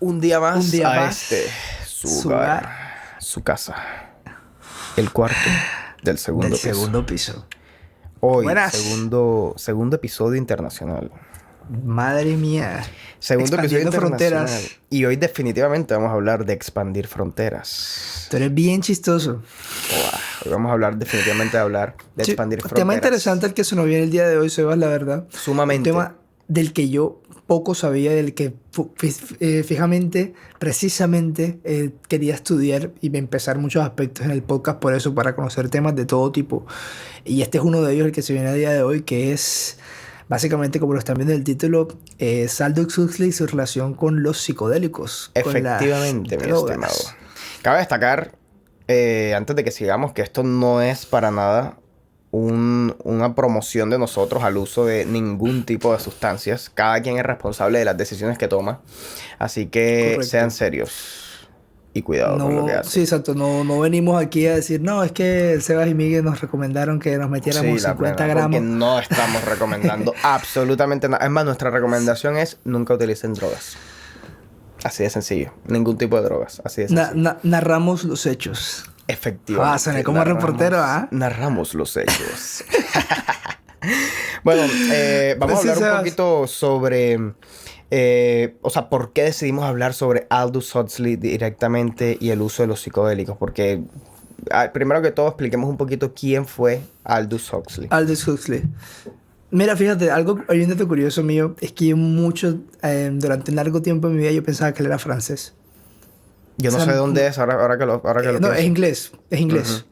un día más Un día a más. su hogar, su casa, el cuarto del segundo Del piso. segundo piso. Hoy, Buenas. segundo episodio internacional. Madre mía. Segundo episodio Expandiendo internacional. fronteras. Y hoy definitivamente vamos a hablar de expandir fronteras. Tú eres bien chistoso. Hoy vamos a hablar definitivamente de Sí, expandir un fronteras. tema interesante el que se nos viene el día de hoy, Sebas, la verdad. Sumamente. Un tema del que yo poco sabía, del que fijamente, precisamente quería estudiar y empezar muchos aspectos en el podcast por eso, para conocer temas de todo tipo. Y este es uno de ellos, el que se viene a día de hoy, que es básicamente, como lo están viendo en el título, Aldous Huxley y su relación con los psicodélicos. Efectivamente, con mi las estimado. drogas. Cabe destacar, antes de que sigamos, que esto no es para nada una promoción de nosotros al uso de ningún tipo de sustancias. Cada quien es responsable de las decisiones que toma. Así que Correcto. sean serios y cuidado con lo que No, hacen. sí, exacto. No venimos aquí a decir, no, es que Sebas y Miguel nos recomendaron que nos metiéramos Sí, la 50 plena, porque gramos. no estamos recomendando absolutamente nada. Es más, nuestra recomendación es nunca utilicen drogas. Así de sencillo. Ningún tipo de drogas. Así de sencillo. Narramos los hechos. Efectivamente. Soné como reportero, ¿ah? Narramos los hechos. Bueno, vamos Pues a sí, hablar un Sebas. poquito sobre... o sea, ¿por qué decidimos hablar sobre Aldous Huxley directamente y el uso de los psicodélicos? Porque, primero que todo, expliquemos un poquito quién fue Aldous Huxley. Aldous Huxley. Mira, fíjate, hay un dato curioso mío, es que durante un largo tiempo de mi vida yo pensaba que él era francés. Yo no O sea, sé de dónde es, ahora que lo no, es pienso. inglés. Ujú.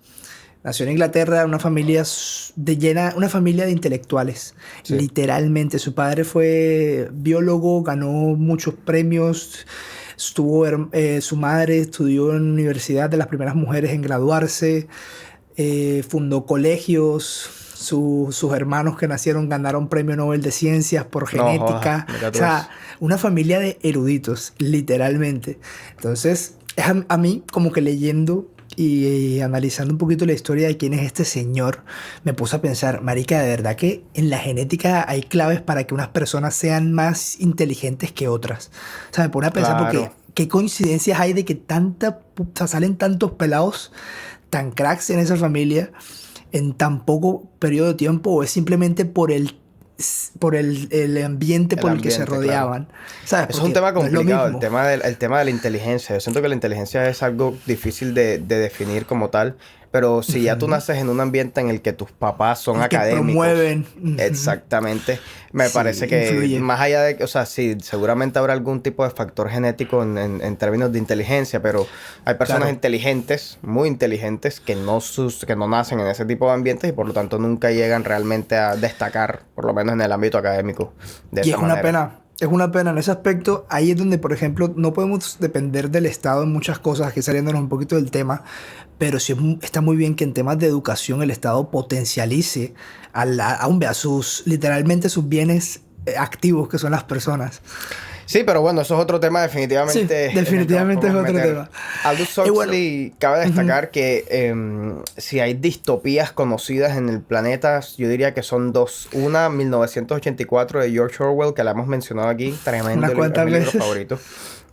Nació en Inglaterra, una familia una familia de intelectuales, Sí. literalmente. Su padre fue biólogo, ganó muchos premios. Su madre estudió en la universidad, de las primeras mujeres en graduarse. Fundó colegios. Sus hermanos que nacieron ganaron premio Nobel de Ciencias por No, joda, genética. mira O tú sea, eso. una familia de eruditos, literalmente. Entonces, a mí, como que leyendo y analizando un poquito la historia de quién es este señor, me puse a pensar, marica, de verdad que en la genética hay claves para que unas personas sean más inteligentes que otras. O sea, me pone a pensar porque Claro. qué coincidencias hay de que o sea, salen tantos pelados tan cracks en esa familia en tan poco periodo de tiempo, o es simplemente por el ambiente por el que se ambiente, claro. rodeaban. ¿Sabes? Eso es un Porque tema no es lo complicado, el mismo. tema de la inteligencia. Yo siento que la inteligencia es algo difícil de definir como tal, pero si ya tú Ujú. naces en un ambiente en el que tus papás son El que académicos, promueven. Ujú. exactamente, me Sí, parece que influye. más allá de, o sea, sí, seguramente habrá algún tipo de factor genético en términos de inteligencia, pero hay personas Claro. inteligentes, muy inteligentes, que que no nacen en ese tipo de ambientes y por lo tanto nunca llegan realmente a destacar, por lo menos en el ámbito académico, de Y esa es una manera. pena. Es una pena en ese aspecto. Ahí es donde, por ejemplo, no podemos depender del Estado en muchas cosas, aquí saliéndonos un poquito del tema, pero sí está muy bien que en temas de educación el Estado potencialice literalmente sus bienes activos, que son las personas. Sí, pero bueno, eso es otro tema Sí, definitivamente en el que nos definitivamente es podemos otro meter. tema. Aldous Y bueno, Huxley, cabe ujú, destacar que si hay distopías conocidas en el planeta, yo diría que son dos. Una, 1984 de George Orwell, que la hemos mencionado aquí, tremendo unas libro, es cuantas mi libro veces. favorito. En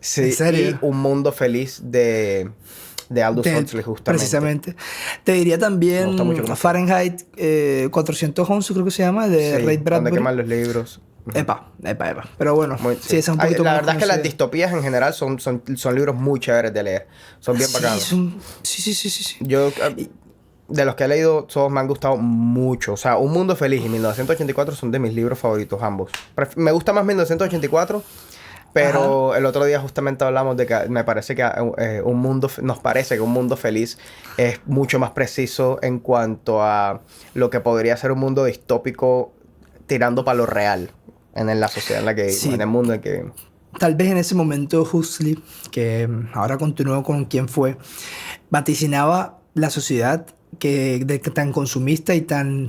Sí, y serio. Un Mundo Feliz de Aldous Huxley, justamente. Precisamente. Te diría Me gusta mucho también cómo escribe. Fahrenheit 411, creo que se llama, de Ray Sí, donde Bradbury. queman los libros. Ujú. Epa. Pero bueno, sí, Sí. esa es un poquito La menos verdad es que las conocida. distopías en general son libros muy chéveres de leer. Son bien Sí, bacanos. sí. Yo, Y- de los que he leído, todos me han gustado mucho. O sea, Un Mundo Feliz y 1984 son de mis libros favoritos, ambos. Me gusta más 1984, Ajá. pero el otro día justamente hablamos de que me parece que nos parece que Un Mundo Feliz es mucho más preciso en cuanto a lo que podría ser un mundo distópico tirando para lo real en la sociedad en la que vivimos, en Sí, el mundo en que vivimos. tal vez en ese momento Huxley, que ahora continúo con quien fue, vaticinaba la sociedad tan consumista y tan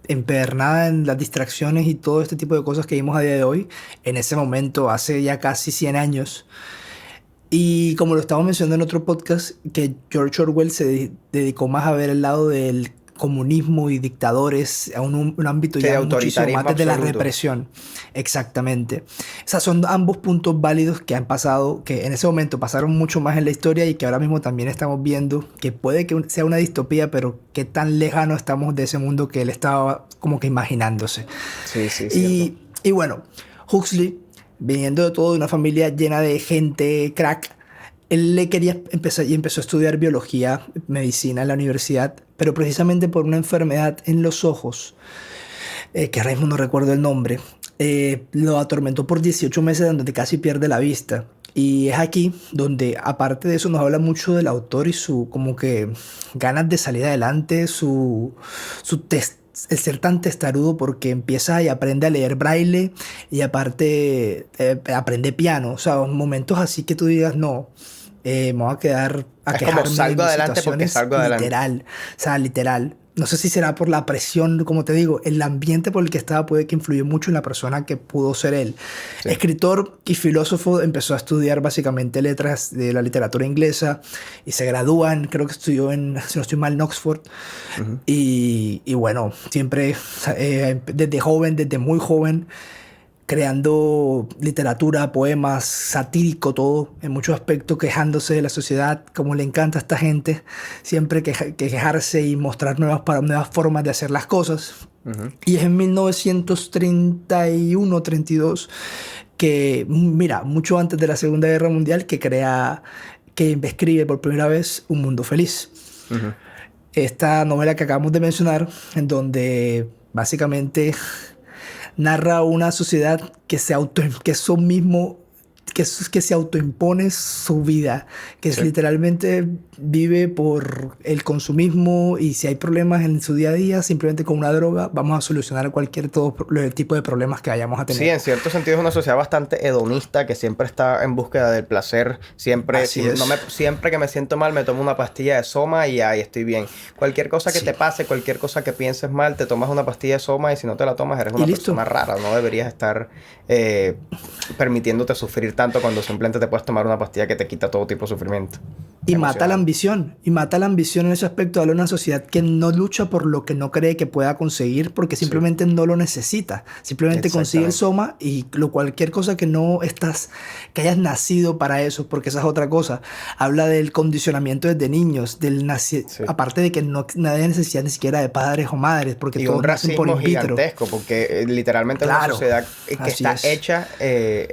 empedernada en las distracciones y todo este tipo de cosas que vimos a día de hoy, en ese momento, hace ya casi 100 años. Y como lo estamos mencionando en otro podcast, que George Orwell dedicó más a ver el lado comunismo y dictadores a un ámbito Sí, de ya muchísimo autoritarismo más desde la absoluto. represión. Exactamente. Esos son ambos puntos válidos que han pasado, que en ese momento pasaron mucho más en la historia y que ahora mismo también estamos viendo que puede que sea una distopía, pero qué tan lejano estamos de ese mundo que él estaba como que imaginándose. Sí, sí, cierto. Y bueno, Huxley, viniendo de todo de una familia llena de gente crack, él le quería empezar y empezó a estudiar biología, medicina en la universidad, pero precisamente por una enfermedad en los ojos, que ahora mismo no recuerdo el nombre, lo atormentó por 18 meses donde casi pierde la vista. Y es aquí donde, aparte de eso, nos habla mucho del autor y su, como que, ganas de salir adelante, el ser tan testarudo porque empieza y aprende a leer braille y aparte aprende piano. O sea, momentos así que tú digas, no, me voy a quedar a Es como quejarme de salgo mis adelante porque situaciones, salgo adelante. literal. O sea, literal. No sé si será por la presión, como te digo, el ambiente por el que estaba puede que influyó mucho en la persona que pudo ser él. Sí. Escritor y filósofo, empezó a estudiar básicamente letras de la literatura inglesa y se gradúa creo que estudió si no estoy mal, en Oxford. Ujú. Y bueno, siempre desde joven, desde muy joven, creando literatura, poemas, satírico, todo, en muchos aspectos, quejándose de la sociedad, como le encanta a esta gente, siempre quejarse y mostrar nuevas formas de hacer las cosas. Ujú. Y es en 1931-32 que, mira, mucho antes de la Segunda Guerra Mundial, que escribe por primera vez Un Mundo Feliz. Ujú. Esta novela que acabamos de mencionar, en donde básicamente narra una sociedad que eso mismo, que se autoimpone su vida, que es Sí. literalmente vive por el consumismo y si hay problemas en su día a día, simplemente con una droga vamos a solucionar el tipo de problemas que vayamos a Sí, tener. en cierto sentido es una sociedad bastante hedonista que siempre está en búsqueda del placer. Siempre, Así es. siempre que me siento mal, me tomo una pastilla de Soma y ahí estoy bien. Cualquier cosa que Sí. te pase, cualquier cosa que pienses mal, te tomas una pastilla de Soma y si no te la tomas, eres Y una listo. persona rara. No deberías estar eh, permitiéndote sufrir tanto cuando simplemente te puedes tomar una pastilla que te quita todo tipo de sufrimiento Y mata la emocional. ambición. Y mata la ambición en ese aspecto de una sociedad que no lucha por lo que no cree que pueda conseguir porque Sí, simplemente no lo necesita. Simplemente consigue el exactamente. soma y cualquier cosa que no estás, que hayas nacido para eso, porque esa es otra cosa. Habla del condicionamiento desde niños, Sí. aparte de que nadie hay necesidad ni siquiera de padres o madres, porque Y un todos nacen por racismo in vitro. gigantesco, porque literalmente es una Claro, sociedad que así está es. hecha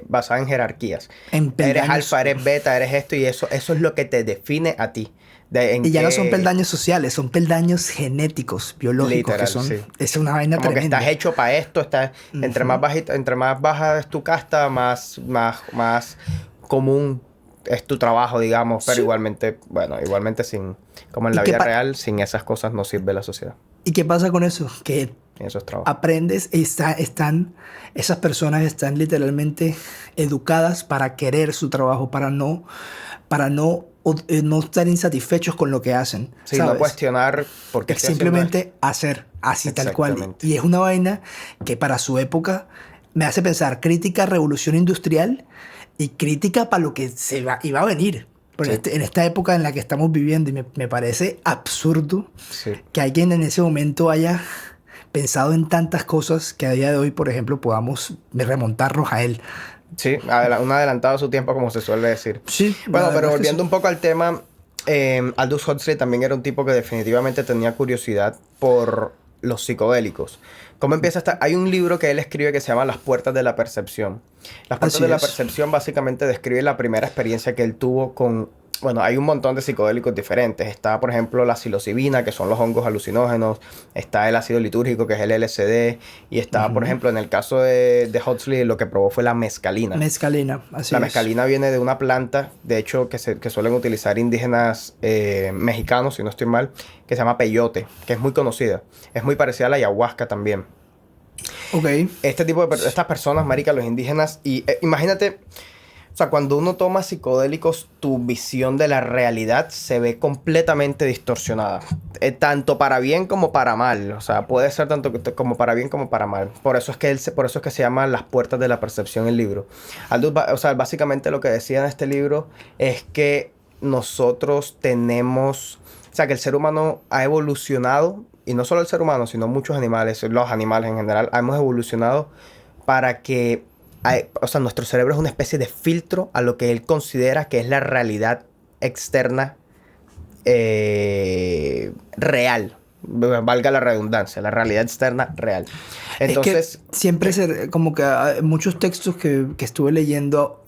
basada en jerarquías. En Eres peldaños. alfa, eres beta, eres esto y eso es lo que te define a ti. En Y ya no son qué, peldaños sociales, son peldaños genéticos, biológicos, literal, sí. es una vaina Como que estás tremenda. hecho para esto, entre más Ujú. bajito, entre más baja es tu casta, más común es tu trabajo, digamos, pero Sí. igualmente, bueno, igualmente como en ¿Y la vida real, sin esas cosas no sirve la sociedad. ¿Y qué pasa con eso? Que Eso es trabajo. aprendes y esas personas están literalmente educadas para querer su trabajo, no estar insatisfechos con lo que hacen, Sí, no ¿sabes? cuestionar por qué Es estoy haciendo esto. simplemente hacer así tal cual. Exactamente. Y es una vaina que para su época me hace pensar crítica a revolución industrial y crítica para lo que iba a venir. Pero Sí. en esta época en la que estamos viviendo, y me parece absurdo Sí. que alguien en ese momento haya pensado en tantas cosas que a día de hoy, por ejemplo, podamos remontarnos a él. Sí, un adelantado a su tiempo, como se suele decir. Sí, Bueno, la pero verdad es que volviendo sí. un poco al tema, Aldous Huxley también era un tipo que definitivamente tenía curiosidad por los psicodélicos. ¿Cómo empieza esta? Hay un libro que él escribe que se llama Las Puertas de la Percepción. Las Puertas Así de la es. Percepción básicamente describe la primera experiencia que él tuvo con... Bueno, hay un montón de psicodélicos diferentes. Está, por ejemplo, la psilocibina, que son los hongos alucinógenos. Está el ácido litúrgico, que es el LSD. Y está, por Ujú. ejemplo, en el caso de Huxley, lo que probó fue la mescalina. Mezcalina, así La es. mescalina viene de una planta, de hecho, que suelen utilizar indígenas mexicanos, si no estoy mal, que se llama peyote, que es muy conocida. Es muy parecida a la ayahuasca también. Ok. Estas personas, marica, los indígenas, y imagínate, o sea, cuando uno toma psicodélicos, tu visión de la realidad se ve completamente distorsionada. Tanto para bien como para mal. O sea, puede ser tanto como para bien como para mal. Por eso es que se llama Las Puertas de la Percepción el libro. O sea, básicamente lo que decía en este libro es que nosotros tenemos... O sea, que el ser humano ha evolucionado y no solo el ser humano, sino muchos animales, los animales en general, hemos evolucionado para que, o sea, nuestro cerebro es una especie de filtro a lo que él considera que es la realidad externa real. Valga la redundancia, la realidad externa real. Entonces, es que siempre como que muchos textos que estuve leyendo,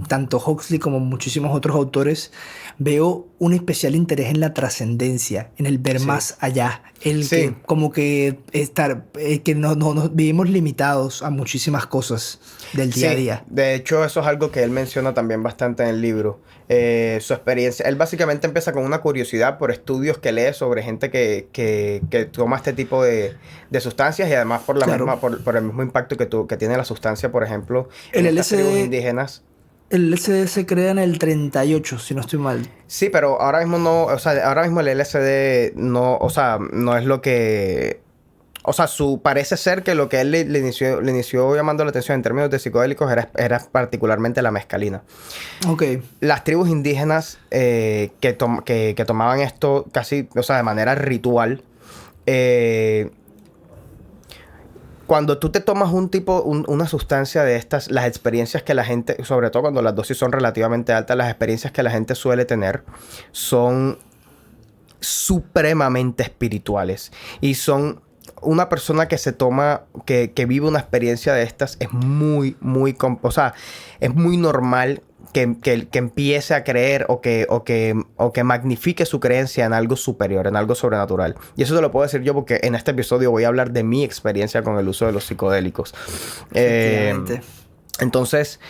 tanto Huxley como muchísimos otros autores, veo un especial interés en la trascendencia, en el ver más allá, que como que que nos vivimos limitados a muchísimas cosas del día a día. De hecho, eso es algo que él menciona también bastante en el libro. Su experiencia, él básicamente empieza con una curiosidad por estudios que lee sobre gente que toma este tipo de sustancias, y además por la misma, por el mismo impacto que tiene la sustancia, por ejemplo, en estas tribus indígenas. El LSD se crea en el 38, si no estoy mal. Sí, pero ahora mismo no, o sea, ahora mismo el LSD no, o sea, no es lo que... O sea, parece ser que lo que él le inició llamando la atención en términos de psicodélicos era particularmente la mescalina. Ok. Las tribus indígenas que tomaban esto casi, o sea, de manera ritual, cuando tú te tomas una sustancia de estas, las experiencias que la gente, sobre todo cuando las dosis son relativamente altas, las experiencias que la gente suele tener son supremamente espirituales. Y son una persona que se toma, que vive una experiencia de estas, es muy, o sea, es muy normal que empiece a creer o que magnifique su creencia en algo superior, en algo sobrenatural. Y eso te lo puedo decir yo porque en este episodio voy a hablar de mi experiencia con el uso de los psicodélicos. Entonces,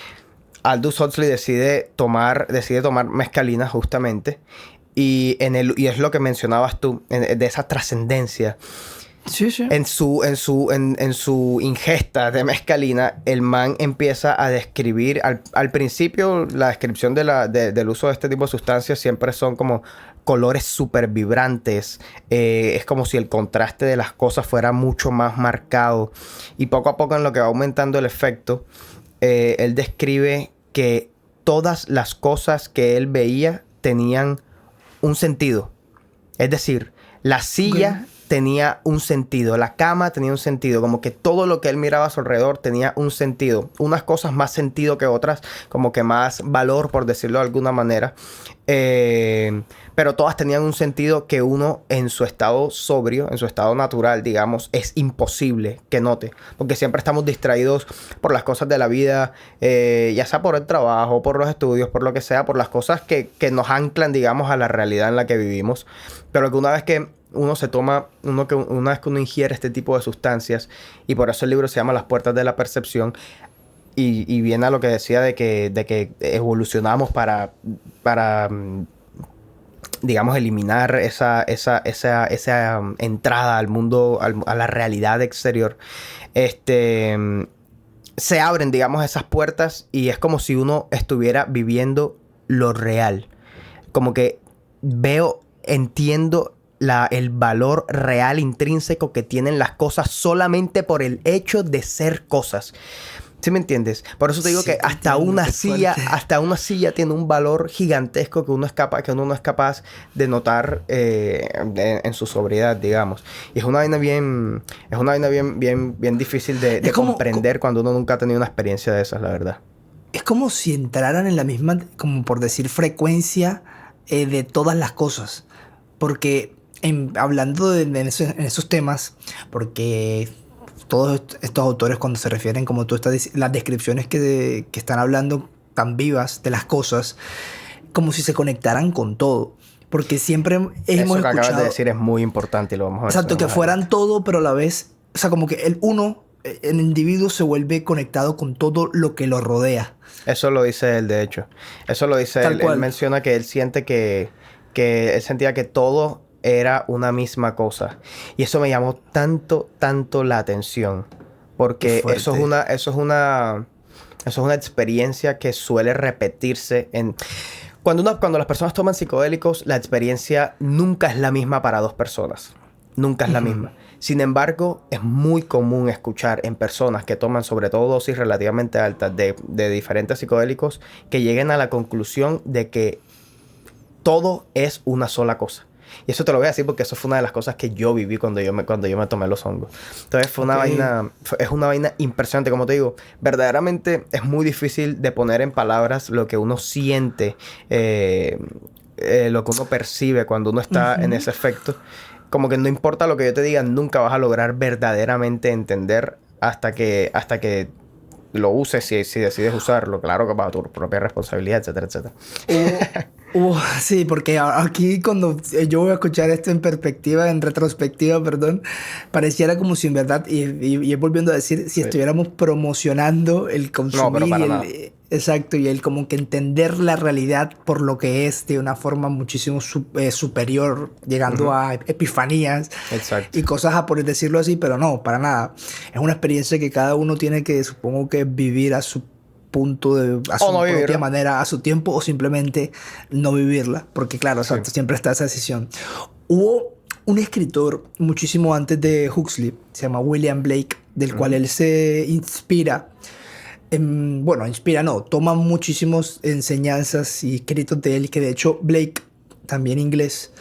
Aldous Huxley decide tomar mescalina justamente. Y es lo que mencionabas tú, de esa trascendencia. Sí, sí. En su ingesta de mescalina, el man empieza a describir, al principio la descripción del uso de este tipo de sustancias siempre son como colores súper vibrantes, es como si el contraste de las cosas fuera mucho más marcado, y poco a poco en lo que va aumentando el efecto, él describe que todas las cosas que él veía tenían un sentido. Es decir, la silla tenía un sentido, la cama tenía un sentido, como que todo lo que él miraba a su alrededor tenía un sentido. Unas cosas más sentido que otras, como que más valor, por decirlo de alguna manera. Pero todas tenían un sentido que uno en su estado sobrio, en su estado natural, digamos, es imposible que note. Porque siempre estamos distraídos por las cosas de la vida, ya sea por el trabajo, por los estudios, por lo que sea, por las cosas que nos anclan, digamos, a la realidad en la que vivimos. Pero que una vez que uno se toma, una vez que uno ingiere este tipo de sustancias, y por eso el libro se llama Las puertas de la percepción, y viene a lo que decía de que evolucionamos para digamos, eliminar esa entrada al mundo, a la realidad exterior. Se abren, digamos, esas puertas, y es como si uno estuviera viviendo lo real. Como que entiendo el valor real intrínseco que tienen las cosas solamente por el hecho de ser cosas. ¿Sí me entiendes? Por eso te digo que hasta una silla tiene un valor gigantesco que uno no es capaz de notar en su sobriedad, digamos. Y es una vaina bien difícil de comprender cuando uno nunca ha tenido una experiencia de esas, la verdad. Es como si entraran en la misma, como por decir, frecuencia de todas las cosas. Porque hablando en esos temas, porque todos estos autores, cuando se refieren, como tú estás diciendo, las descripciones que están hablando tan vivas de las cosas, como si se conectaran con todo. Porque siempre hemos escuchado... Eso que acabas de decir es muy importante y lo vamos a ver. Exacto, que fueran todo, pero a la vez... O sea, como que el individuo se vuelve conectado con todo lo que lo rodea. Eso lo dice él, de hecho. Eso lo dice él. Él menciona que él siente que él sentía que todo era una misma cosa. Y eso me llamó tanto la atención. Porque eso es una experiencia que suele repetirse en... Cuando las personas toman psicodélicos, la experiencia nunca es la misma para dos personas. Nunca es la misma. Sin embargo, es muy común escuchar en personas que toman sobre todo dosis relativamente altas de diferentes psicodélicos que lleguen a la conclusión de que todo es una sola cosa. Y eso te lo voy a decir porque eso fue una de las cosas que yo viví cuando yo me tomé los hongos. Entonces fue una vaina, es una vaina impresionante, como te digo. Verdaderamente es muy difícil de poner en palabras lo que uno siente, lo que uno percibe cuando uno está en ese efecto. Como que no importa lo que yo te diga, nunca vas a lograr verdaderamente entender hasta que lo uses, si decides usarlo. Claro que bajo tu propia responsabilidad, etcétera, etcétera. Sí, porque aquí cuando yo voy a escuchar esto en perspectiva, en retrospectiva, perdón, pareciera como si en verdad, y volviendo a decir, si estuviéramos promocionando el No, pero consumir para y nada. exacto, y el como que entender la realidad por lo que es de una forma muchísimo superior, llegando a epifanías Exacto. y cosas a por decirlo así, pero no, para nada. Es una experiencia que cada uno tiene que, supongo que vivir a su a O su no propia vivirlo. manera, a su tiempo, o simplemente no vivirla, porque claro, Sí. exacto, siempre está esa decisión. Hubo un escritor muchísimo antes de Huxley, se llama William Blake, del cual él se inspira. Bueno, inspira no, toma muchísimas enseñanzas y escritos de él, que de hecho Blake, también inglés,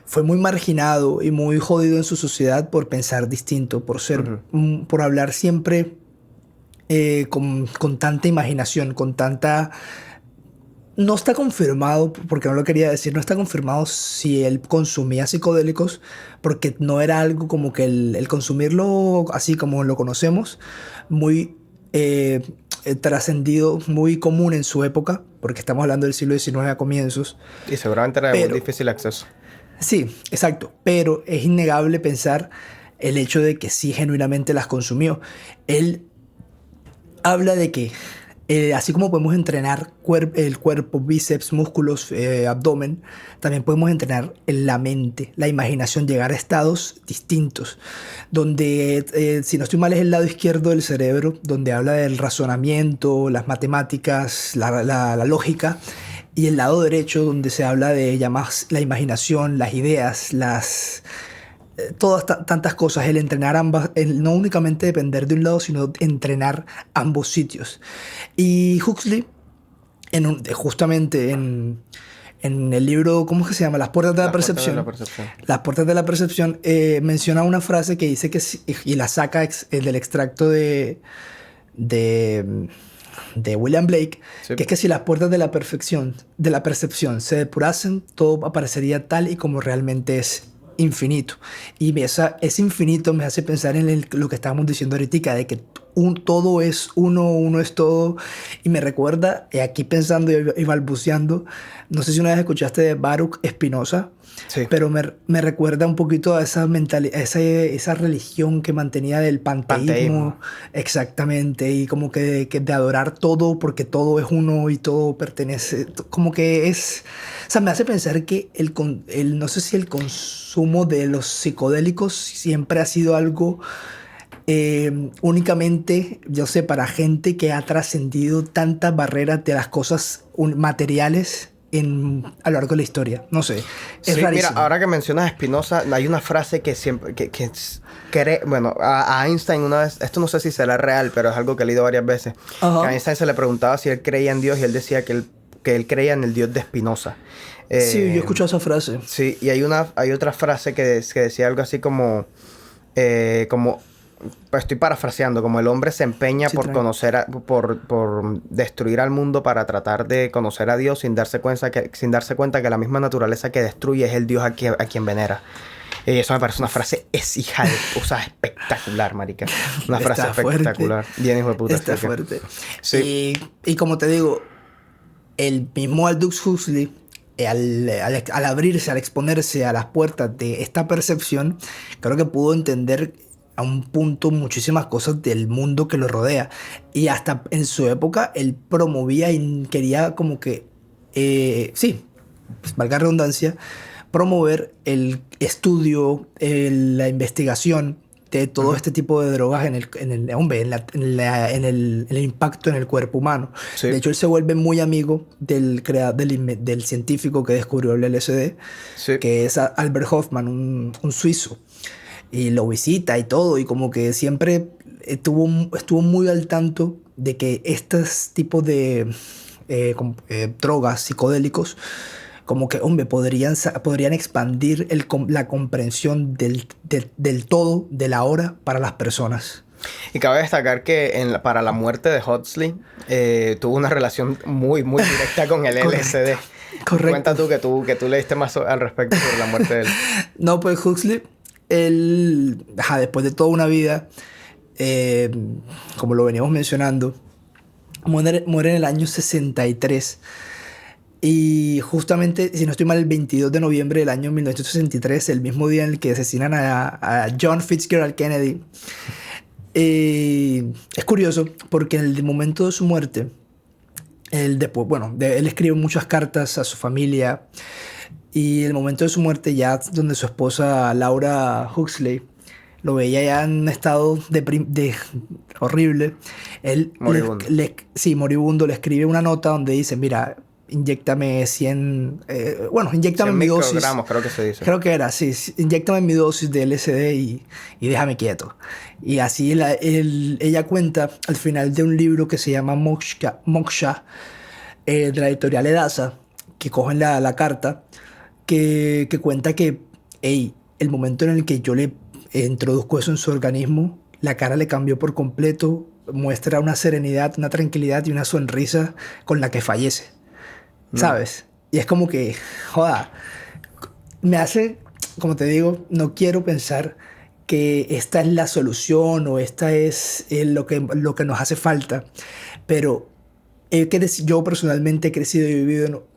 fue muy marginado y muy jodido en su sociedad por pensar distinto, por ser, por hablar siempre con tanta imaginación, con tanta... No está confirmado, porque no lo quería decir, no está confirmado si él consumía psicodélicos, porque no era algo como que el consumirlo así como lo conocemos, muy trascendido, muy común en su época, porque estamos hablando del siglo XIX a comienzos. Y seguramente era de muy Pero, difícil acceso. sí, exacto, pero es innegable pensar el hecho de que sí genuinamente las consumió. Él habla de que así como podemos entrenar el cuerpo, bíceps, músculos, abdomen, también podemos entrenar la mente, la imaginación, llegar a estados distintos, donde, si no estoy mal, es el lado izquierdo del cerebro, donde habla del razonamiento, las matemáticas, la lógica, y el lado derecho, donde se habla de ya más la imaginación, las ideas, todas tantas cosas, el entrenar ambas, el no únicamente depender de un lado, sino entrenar ambos sitios. Y Huxley, justamente en el libro, ¿cómo es que se llama? Las puertas de la Las puertas de la percepción. percepción. Las puertas de la percepción menciona una frase que dice que, y la saca del extracto de, de William Blake, Sí. que es que si las puertas de la percepción se depurasen, todo aparecería tal y como realmente es infinito. Y ese infinito me hace pensar en lo que estábamos diciendo ahorita, de que todo es uno, uno es todo. Y me recuerda, aquí pensando y balbuceando, no sé si una vez escuchaste de Baruch Spinoza, Sí. pero me recuerda un poquito a esa mentalidad, esa religión que mantenía del Panteísmo. panteísmo, exactamente, y como que de adorar todo porque todo es uno y todo pertenece, como que es, o sea, me hace pensar que no sé si el consumo de los psicodélicos siempre ha sido algo únicamente, yo sé, para gente que ha trascendido tantas barreras de las cosas materiales a lo largo de la historia. No sé, es Sí, mira, rarísimo. ahora que mencionas a Spinoza, hay una frase que siempre, bueno, a Einstein una vez, esto no sé si será real, pero es algo que he leído varias veces, que a Ajá. Einstein se le preguntaba si él creía en Dios y él decía que él creía en el Dios de Spinoza. Sí, yo he Eh, escuchado esa frase. sí, y hay otra frase que decía algo así como, pues estoy parafraseando, como el hombre se empeña Sí, por conocer, por destruir al mundo para tratar de conocer a Dios sin darse cuenta que la misma naturaleza que destruye es el Dios a quien venera. Y eso me parece una frase o sea, espectacular, marica. Una frase Está fuerte. espectacular. Bien, hijo de puta. Está Así que, fuerte. sí. Y como te digo, el mismo Aldous Huxley, al abrirse, al exponerse a las puertas de esta percepción, creo que pudo entender a un punto muchísimas cosas del mundo que lo rodea. Y hasta en su época él promovía y quería como que, sí, pues, valga la redundancia, promover el estudio, la investigación de todo Ujú. este tipo de drogas hombre, en el impacto en el cuerpo humano. Sí. De hecho, él se vuelve muy amigo del científico que descubrió el LSD, Sí. que es Albert Hoffman, un suizo. Y lo visita y todo, y como que siempre estuvo muy al tanto de que estos tipos de drogas, psicodélicos, como que, hombre, podrían expandir la comprensión del todo, de la hora para las personas. Y cabe destacar que para la muerte de Huxley tuvo una relación muy, muy directa con el LSD. Correcto. Cuenta tú que tú leíste más al respecto sobre la muerte de él. No, pues Huxley, él, después de toda una vida, como lo veníamos mencionando, muere en el año 63. Y justamente, si no estoy mal, el 22 de noviembre del año 1963, el mismo día en el que asesinan a John Fitzgerald Kennedy. Es curioso porque en el momento de su muerte, él después, bueno, él escribe muchas cartas a su familia y el momento de su muerte ya donde su esposa Laura Huxley lo veía ya en un estado horrible, él Moribundo. Sí, moribundo, le escribe una nota donde dice, mira, inyéctame 100, inyéctame 100 mi dosis. microgramos, creo que se dice. Creo que era, sí, inyéctame mi dosis de LSD y déjame quieto. Y así ella cuenta al final de un libro que se llama Moksha, de la editorial Edasa, que cogen la carta, que cuenta que, el momento en el que yo le introduzco eso en su organismo, la cara le cambió por completo, muestra una serenidad, una tranquilidad y una sonrisa con la que fallece. ¿Sabes? Y es como que, joda, me hace, como te digo, no quiero pensar que esta es la solución o esta es lo que nos hace falta, pero yo personalmente he crecido y vivido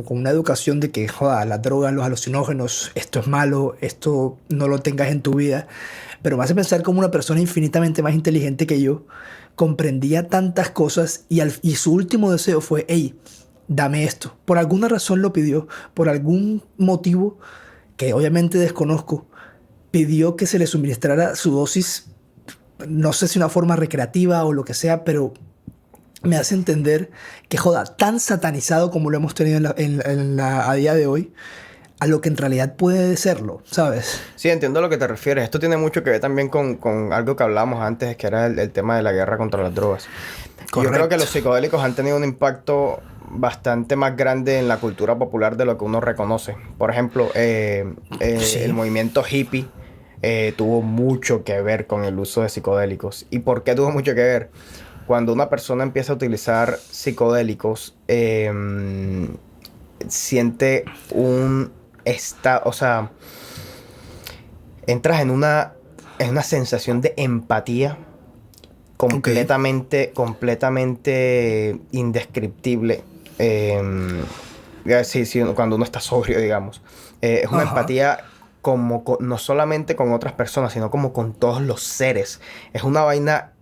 con una educación de que, joda, las drogas, los alucinógenos, esto es malo, esto no lo tengas en tu vida, pero me hace pensar como una persona infinitamente más inteligente que yo comprendía tantas cosas y su último deseo fue, dame esto. Por alguna razón lo pidió, por algún motivo que obviamente desconozco, pidió que se le suministrara su dosis, no sé si una forma recreativa o lo que sea, pero me hace entender que, joda, tan satanizado como lo hemos tenido a día de hoy, a lo que en realidad puede serlo, ¿sabes? Sí, entiendo a lo que te refieres. Esto tiene mucho que ver también con algo que hablábamos antes, que era el tema de la guerra contra las drogas. Correcto. Yo creo que los psicodélicos han tenido un impacto bastante más grande en la cultura popular de lo que uno reconoce. Por ejemplo, sí, el movimiento hippie tuvo mucho que ver con el uso de psicodélicos. ¿Y por qué tuvo mucho que ver? Cuando una persona empieza a utilizar psicodélicos, siente o sea, entras en una sensación de empatía completamente indescriptible. Sí, cuando uno está sobrio, digamos. Es una empatía no solamente con otras personas, sino como con todos los seres. Es una vaina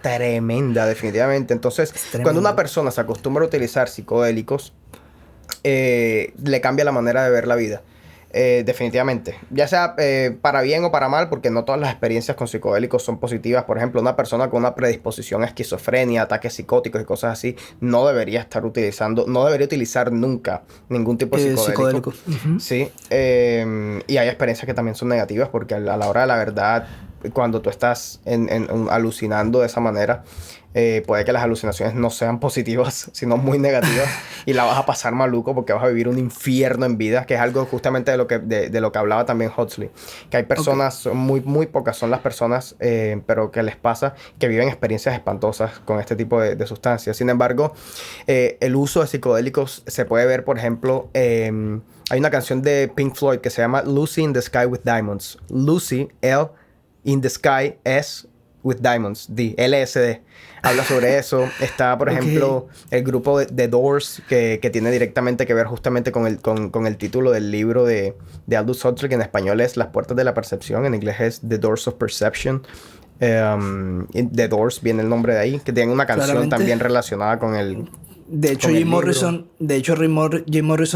tremenda, definitivamente. Entonces, cuando una persona se acostumbra a utilizar psicodélicos, le cambia la manera de ver la vida. Definitivamente. Ya sea para bien o para mal, porque no todas las experiencias con psicodélicos son positivas. Por ejemplo, una persona con una predisposición a esquizofrenia, ataques psicóticos y cosas así, no debería utilizar nunca ningún tipo de psicodélico. Sí. Y hay experiencias que también son negativas, porque a la hora de la verdad, cuando tú estás alucinando de esa manera, puede que las alucinaciones no sean positivas, sino muy negativas, y la vas a pasar maluco porque vas a vivir un infierno en vida, que es algo justamente de lo que hablaba también Huxley, que hay personas, muy, muy pocas son las personas, pero que les pasa que viven experiencias espantosas con este tipo de sustancias. Sin embargo, el uso de psicodélicos se puede ver, por ejemplo, hay una canción de Pink Floyd que se llama Lucy in the Sky with Diamonds. Lucy, L, in the Sky, S, with Diamonds, D, LSD. Habla sobre eso. Está, por ejemplo, el grupo de The Doors, que tiene directamente que ver justamente con el título del libro de Aldous Huxley, que en español es Las Puertas de la Percepción, en inglés es The Doors of Perception. The Doors viene el nombre de ahí, que tiene una canción también relacionada con el... De hecho, Jim Morrison,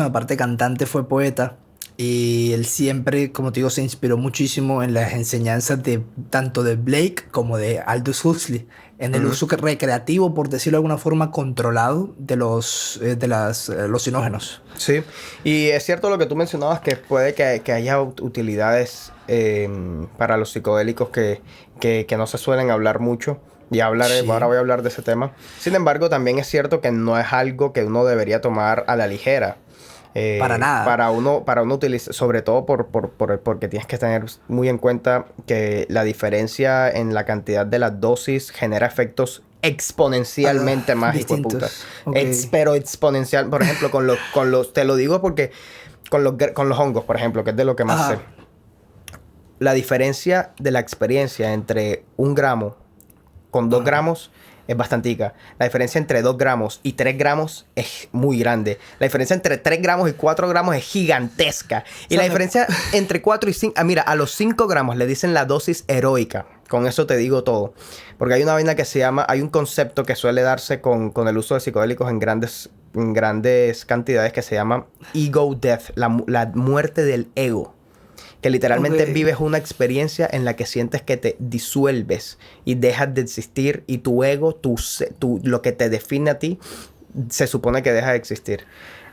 aparte de cantante, fue poeta. Y él siempre, como te digo, se inspiró muchísimo en las enseñanzas tanto de Blake como de Aldous Huxley, en el uso recreativo, por decirlo de alguna forma, controlado de los alucinógenos. Sí, y es cierto lo que tú mencionabas, que puede que haya utilidades para los psicodélicos que no se suelen hablar mucho. Y Sí. ahora voy a hablar de ese tema. Sin embargo, también es cierto que no es algo que uno debería tomar a la ligera. Para nada. Para uno utilizar, sobre todo porque tienes que tener muy en cuenta que la diferencia en la cantidad de las dosis genera efectos exponencialmente más hijueputa. Distintos. Ok. Pero exponencial. Por ejemplo, te lo digo porque con los hongos, por ejemplo, que es de lo que más sé. Ajá. La diferencia de la experiencia entre 1 gramo con 2 gramos es bastantica. La diferencia entre 2 gramos y 3 gramos es muy grande. La diferencia entre 3 gramos y 4 gramos es gigantesca. Y la diferencia entre 4 y 5... mira, a los 5 gramos le dicen la dosis heroica. Con eso te digo todo. Porque hay una vaina que se llama... Hay un concepto que suele darse con el uso de psicodélicos en grandes cantidades que se llama ego death. La muerte del ego. Que literalmente vives una experiencia en la que sientes que te disuelves y dejas de existir y tu ego, lo que te define a ti, se supone que deja de existir.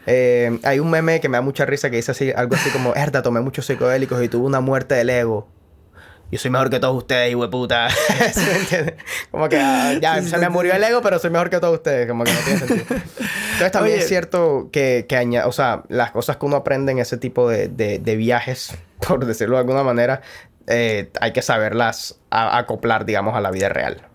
Hay un meme que me da mucha risa que dice así, algo así como, Herda, tomé muchos psicodélicos y tuve una muerte del ego. Yo soy mejor que todos ustedes, hueputa. ¿Sí me entiendes? Como que ya se me murió el ego, pero soy mejor que todos ustedes. Como que no tiene sentido. Entonces también es cierto que o sea, las cosas que uno aprende en ese tipo de viajes, por decirlo de alguna manera, hay que saberlas acoplar, digamos, a la vida real.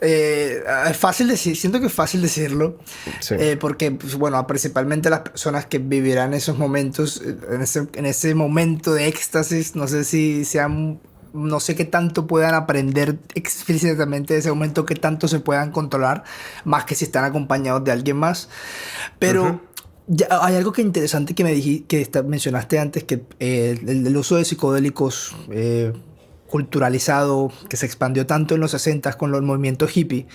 Es fácil decir, siento que es fácil decirlo, Sí. porque, pues, bueno, principalmente las personas que vivirán esos momentos, en ese momento de éxtasis, no sé si sean, no sé qué tanto puedan aprender explícitamente de ese momento, qué tanto se puedan controlar, más que si están acompañados de alguien más. Pero hay algo que interesante que mencionaste antes, que el uso de psicodélicos culturalizado, que se expandió tanto en los 60 con los movimientos hippie.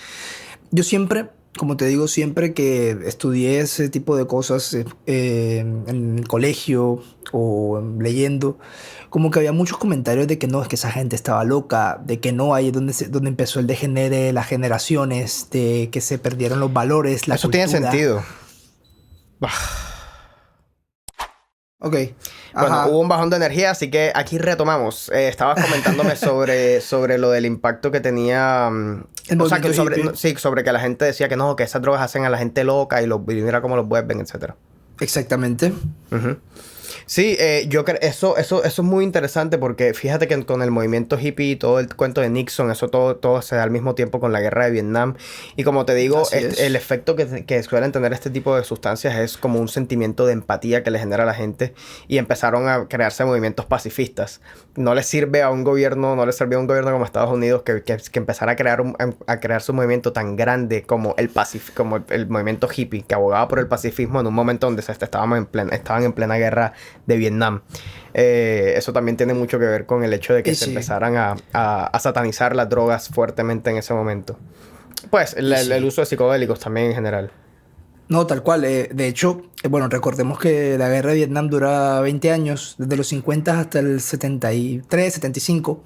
Yo siempre, como te digo, siempre que estudié ese tipo de cosas en el colegio o leyendo, como que había muchos comentarios de que no, es que esa gente estaba loca, de que no, ahí es donde empezó el degenere, las generaciones, de que se perdieron los valores, la Eso cultura. tiene sentido. Ok. Bueno, Ajá. hubo un bajón de energía, así que aquí retomamos. Estabas comentándome sobre lo del impacto que tenía... El o sea, que movimiento hippie. sí, sobre que la gente decía que no, que esas drogas hacen a la gente loca y mira cómo los vuelven, etcétera. Exactamente. Ujú. Sí, yo creo eso es muy interesante porque fíjate que con el movimiento hippie y todo el cuento de Nixon, eso todo se da al mismo tiempo con la guerra de Vietnam. Y como te digo, Así es. el efecto que suelen tener este tipo de sustancias es como un sentimiento de empatía que le genera a la gente y empezaron a crearse movimientos pacifistas. No les sirve a un gobierno, no les sirvió a un gobierno como Estados Unidos que empezara a crearse un movimiento tan grande como como el movimiento hippie que abogaba por el pacifismo en un momento donde estaban en plena guerra de Vietnam. Eso también tiene mucho que ver con el hecho de que se empezaran a satanizar las drogas fuertemente en ese momento. Pues el uso de psicodélicos también en general. No, tal cual. De hecho, bueno, recordemos que la guerra de Vietnam dura 20 años, desde los 50 hasta el 73, 75.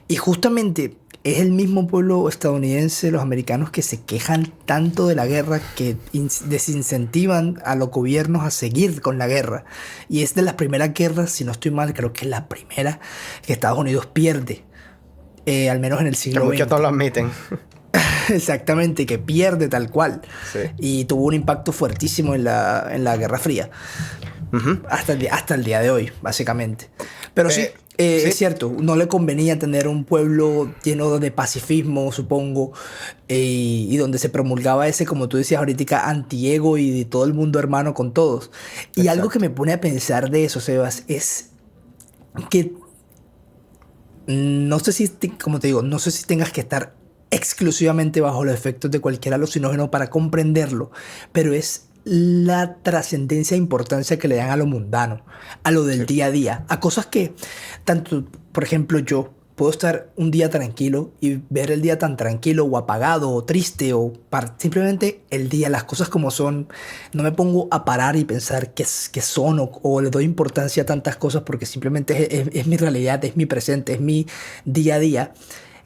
Y justamente es el mismo pueblo estadounidense, los americanos, que se quejan tanto de la guerra que desincentivan a los gobiernos a seguir con la guerra. Y es de las primeras guerras, si no estoy mal, creo que es la primera que Estados Unidos pierde. Al menos en el Que siglo muchos no XX. lo admiten. Exactamente, que pierde tal cual. Sí. Y tuvo un impacto fuertísimo en la Guerra Fría. Hasta el día de hoy, básicamente. Pero sí, sí. es cierto, no le convenía tener un pueblo lleno de pacifismo, supongo, y donde se promulgaba ese, como tú decías ahorita, antiego y de todo el mundo hermano con todos. Y Exacto. algo que me pone a pensar de eso, Sebas, es que no sé si, como te digo, no sé si tengas que estar exclusivamente bajo los efectos de cualquier alucinógeno para comprenderlo, pero es la trascendencia e importancia que le dan a lo mundano, a lo del día a día, a cosas que, tanto, por ejemplo, yo puedo estar un día tranquilo y ver el día tan tranquilo o apagado o triste o simplemente el día, las cosas como son. No me pongo a parar y pensar qué son o le doy importancia a tantas cosas porque simplemente es mi realidad, es mi presente, es mi día a día.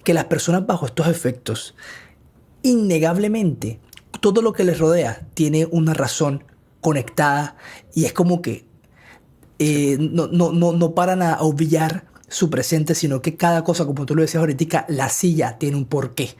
Que las personas bajo estos efectos, innegablemente, todo lo que les rodea tiene una razón conectada y es como que no paran a obviar su presente, sino que cada cosa, como tú lo decías ahorita, la silla tiene un porqué.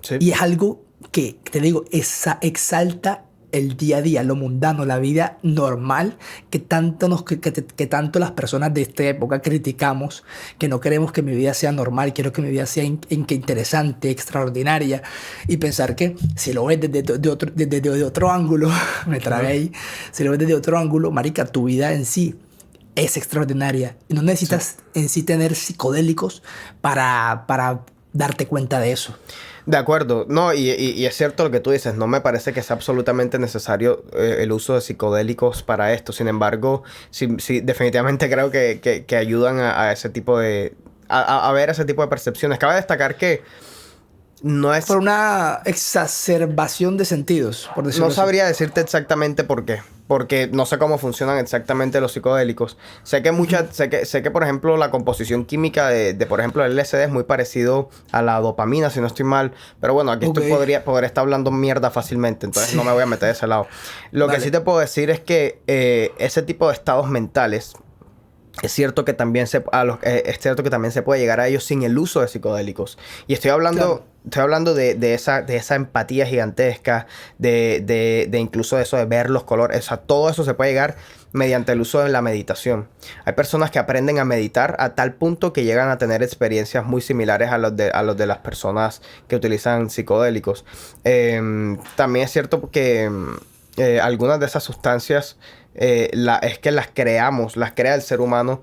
Sí. Y es algo que, te digo, exalta el día a día, lo mundano, la vida normal que tanto, que tanto las personas de esta época criticamos, que no queremos que mi vida sea normal, quiero que mi vida sea que interesante, extraordinaria, y pensar que si lo ves desde otro ángulo, me trabé ahí, si lo ves desde otro ángulo, marica, tu vida en sí es extraordinaria. No necesitas en sí tener psicodélicos para darte cuenta de eso. De acuerdo, no, y es cierto lo que tú dices, no me parece que sea absolutamente necesario el uso de psicodélicos para esto. Sin embargo, sí, definitivamente creo que ayudan a ese tipo de... a ver ese tipo de percepciones. Cabe destacar que no es... Por una exacerbación de sentidos, por decirlo No así. sabría decirte exactamente por qué. Porque no sé cómo funcionan exactamente los psicodélicos. Sé que sé que por ejemplo la composición química de por ejemplo el LSD es muy parecido a la dopamina, si no estoy mal. Pero bueno, aquí Ok. podría estar hablando mierda fácilmente. Entonces no me voy a meter de ese lado. Lo que Vale. sí te puedo decir es que ese tipo de estados mentales es cierto que también es cierto que también se puede llegar a ellos sin el uso de psicodélicos. Y Claro. estoy hablando de esa empatía gigantesca, de incluso eso de ver los colores. O sea, todo eso se puede llegar mediante el uso de la meditación. Hay personas que aprenden a meditar a tal punto que llegan a tener experiencias muy similares a los de las personas que utilizan psicodélicos. También es cierto que algunas de esas sustancias es que las crea el ser humano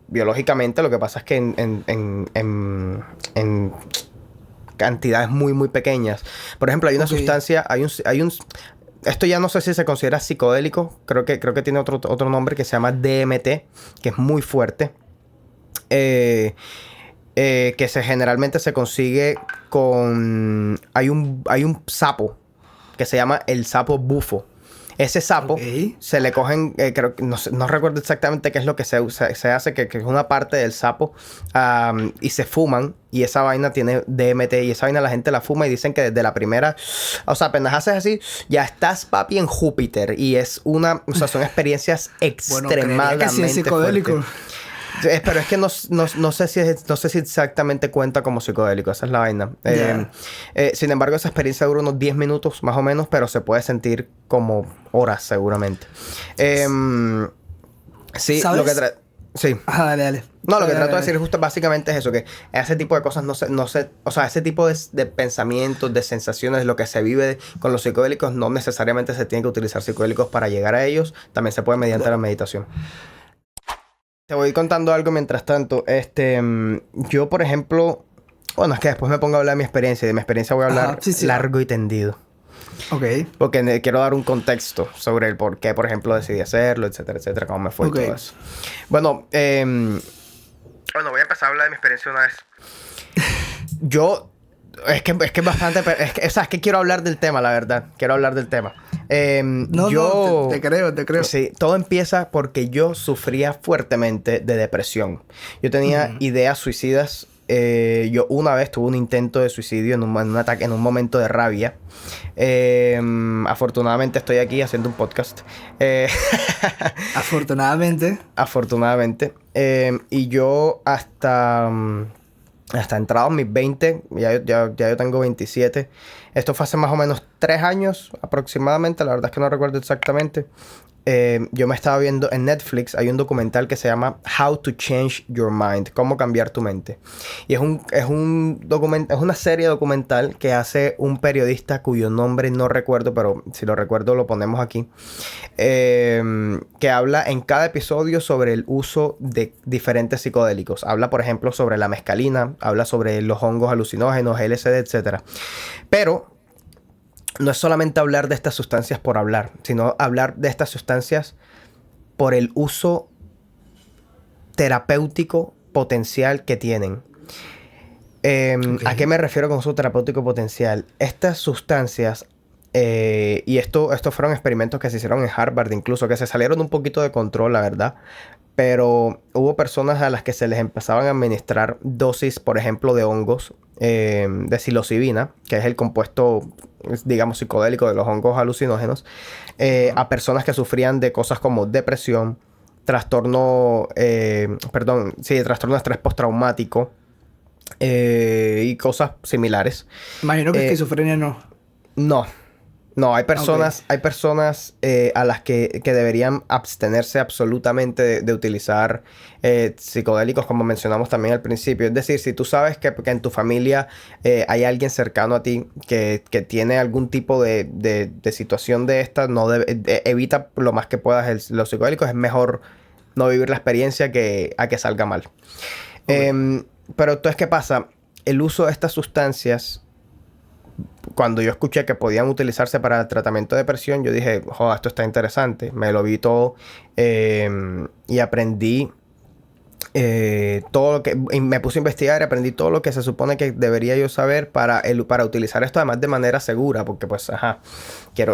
biológicamente. Lo que pasa es que en cantidades muy, muy pequeñas. Por ejemplo, hay una Ok. sustancia, esto ya no sé si se considera psicodélico, creo que tiene otro nombre que se llama DMT, que es muy fuerte. Eh, Generalmente se consigue con... hay un sapo que se llama el sapo bufo. Ese sapo Ok. se le cogen, creo que no recuerdo exactamente qué es lo que se hace, que es una parte del sapo, y se fuman, y esa vaina tiene DMT, y esa vaina la gente la fuma y dicen que desde la primera, o sea, apenas haces así, ya estás papi en Júpiter, y o sea, son experiencias Bueno, creería que extremadamente sí es psicodélico. fuertes. Pero es que no sé no sé si exactamente cuenta como psicodélico, esa es la vaina. Ya. Sin embargo, esa experiencia dura unos 10 minutos más o menos, pero se puede sentir como horas seguramente. Sí, ¿Sabes? Sí. Ajá, dale, dale. No, lo que Dale, trato de dale, decir justo básicamente es eso, que ese tipo de cosas o sea, ese tipo de pensamientos, de sensaciones, lo que se vive con los psicodélicos, no necesariamente se tiene que utilizar psicodélicos para llegar a ellos, también se puede mediante la meditación. Te voy contando algo mientras tanto. Yo, por ejemplo, bueno, es que después me pongo a hablar de mi experiencia y de mi experiencia voy a Ajá, hablar sí, sí, va. largo y tendido. Ok, Porque quiero dar un contexto sobre el por qué, por ejemplo, decidí hacerlo, etcétera, cómo me fue y ok. todo eso. Bueno, bueno, voy a empezar a hablar de mi experiencia una vez. Yo, es que es bastante, o sea, es que quiero hablar del tema, la verdad. Quiero hablar del tema. No, no, te creo, te creo. Sí, todo empieza porque yo sufría fuertemente de depresión. Yo tenía Ujú. ideas suicidas. Yo una vez tuve un intento de suicidio en un ataque, en un momento de rabia. Afortunadamente estoy aquí haciendo un podcast. Eh, Afortunadamente. afortunadamente. Y yo hasta entrados mis 20, ya yo tengo 27. Esto fue hace más o menos 3 años aproximadamente, la verdad es que no recuerdo exactamente. Yo me estaba viendo en Netflix, hay un documental que se llama How to Change Your Mind, cómo cambiar tu mente. Y es una serie documental que hace un periodista cuyo nombre no recuerdo, pero si lo recuerdo lo ponemos aquí. Que habla en cada episodio sobre el uso de diferentes psicodélicos. Habla, por ejemplo, sobre la mescalina, habla sobre los hongos alucinógenos, LSD, etcétera. Pero no es solamente hablar de estas sustancias por hablar, sino hablar de estas sustancias por el uso terapéutico potencial que tienen. Ok. ¿A qué me refiero con uso terapéutico potencial? Estas sustancias, y estos fueron experimentos que se hicieron en Harvard, incluso que se salieron un poquito de control, la verdad. Pero hubo personas a las que se les empezaban a administrar dosis, por ejemplo, de hongos, de psilocibina, que es el compuesto, digamos, psicodélico de los hongos alucinógenos, a personas que sufrían de cosas como depresión, trastorno de estrés postraumático, y cosas similares. Imagino que Eh, esquizofrenia no. no, no, hay Ok. personas a las que deberían abstenerse absolutamente de utilizar psicodélicos, como mencionamos también al principio. Es decir, si tú sabes que en tu familia hay alguien cercano a ti que tiene algún tipo de situación de esta, no evita lo más que puedas los psicodélicos. Es mejor no vivir la experiencia que a que salga mal. Ok. Pero entonces, ¿qué pasa? El uso de estas sustancias, cuando yo escuché que podían utilizarse para el tratamiento de depresión, yo dije, joder, esto está interesante. Me lo vi todo y aprendí todo lo que... Y me puse a investigar y aprendí todo lo que se supone que debería yo saber para utilizar esto además de manera segura. Porque pues, ajá, yo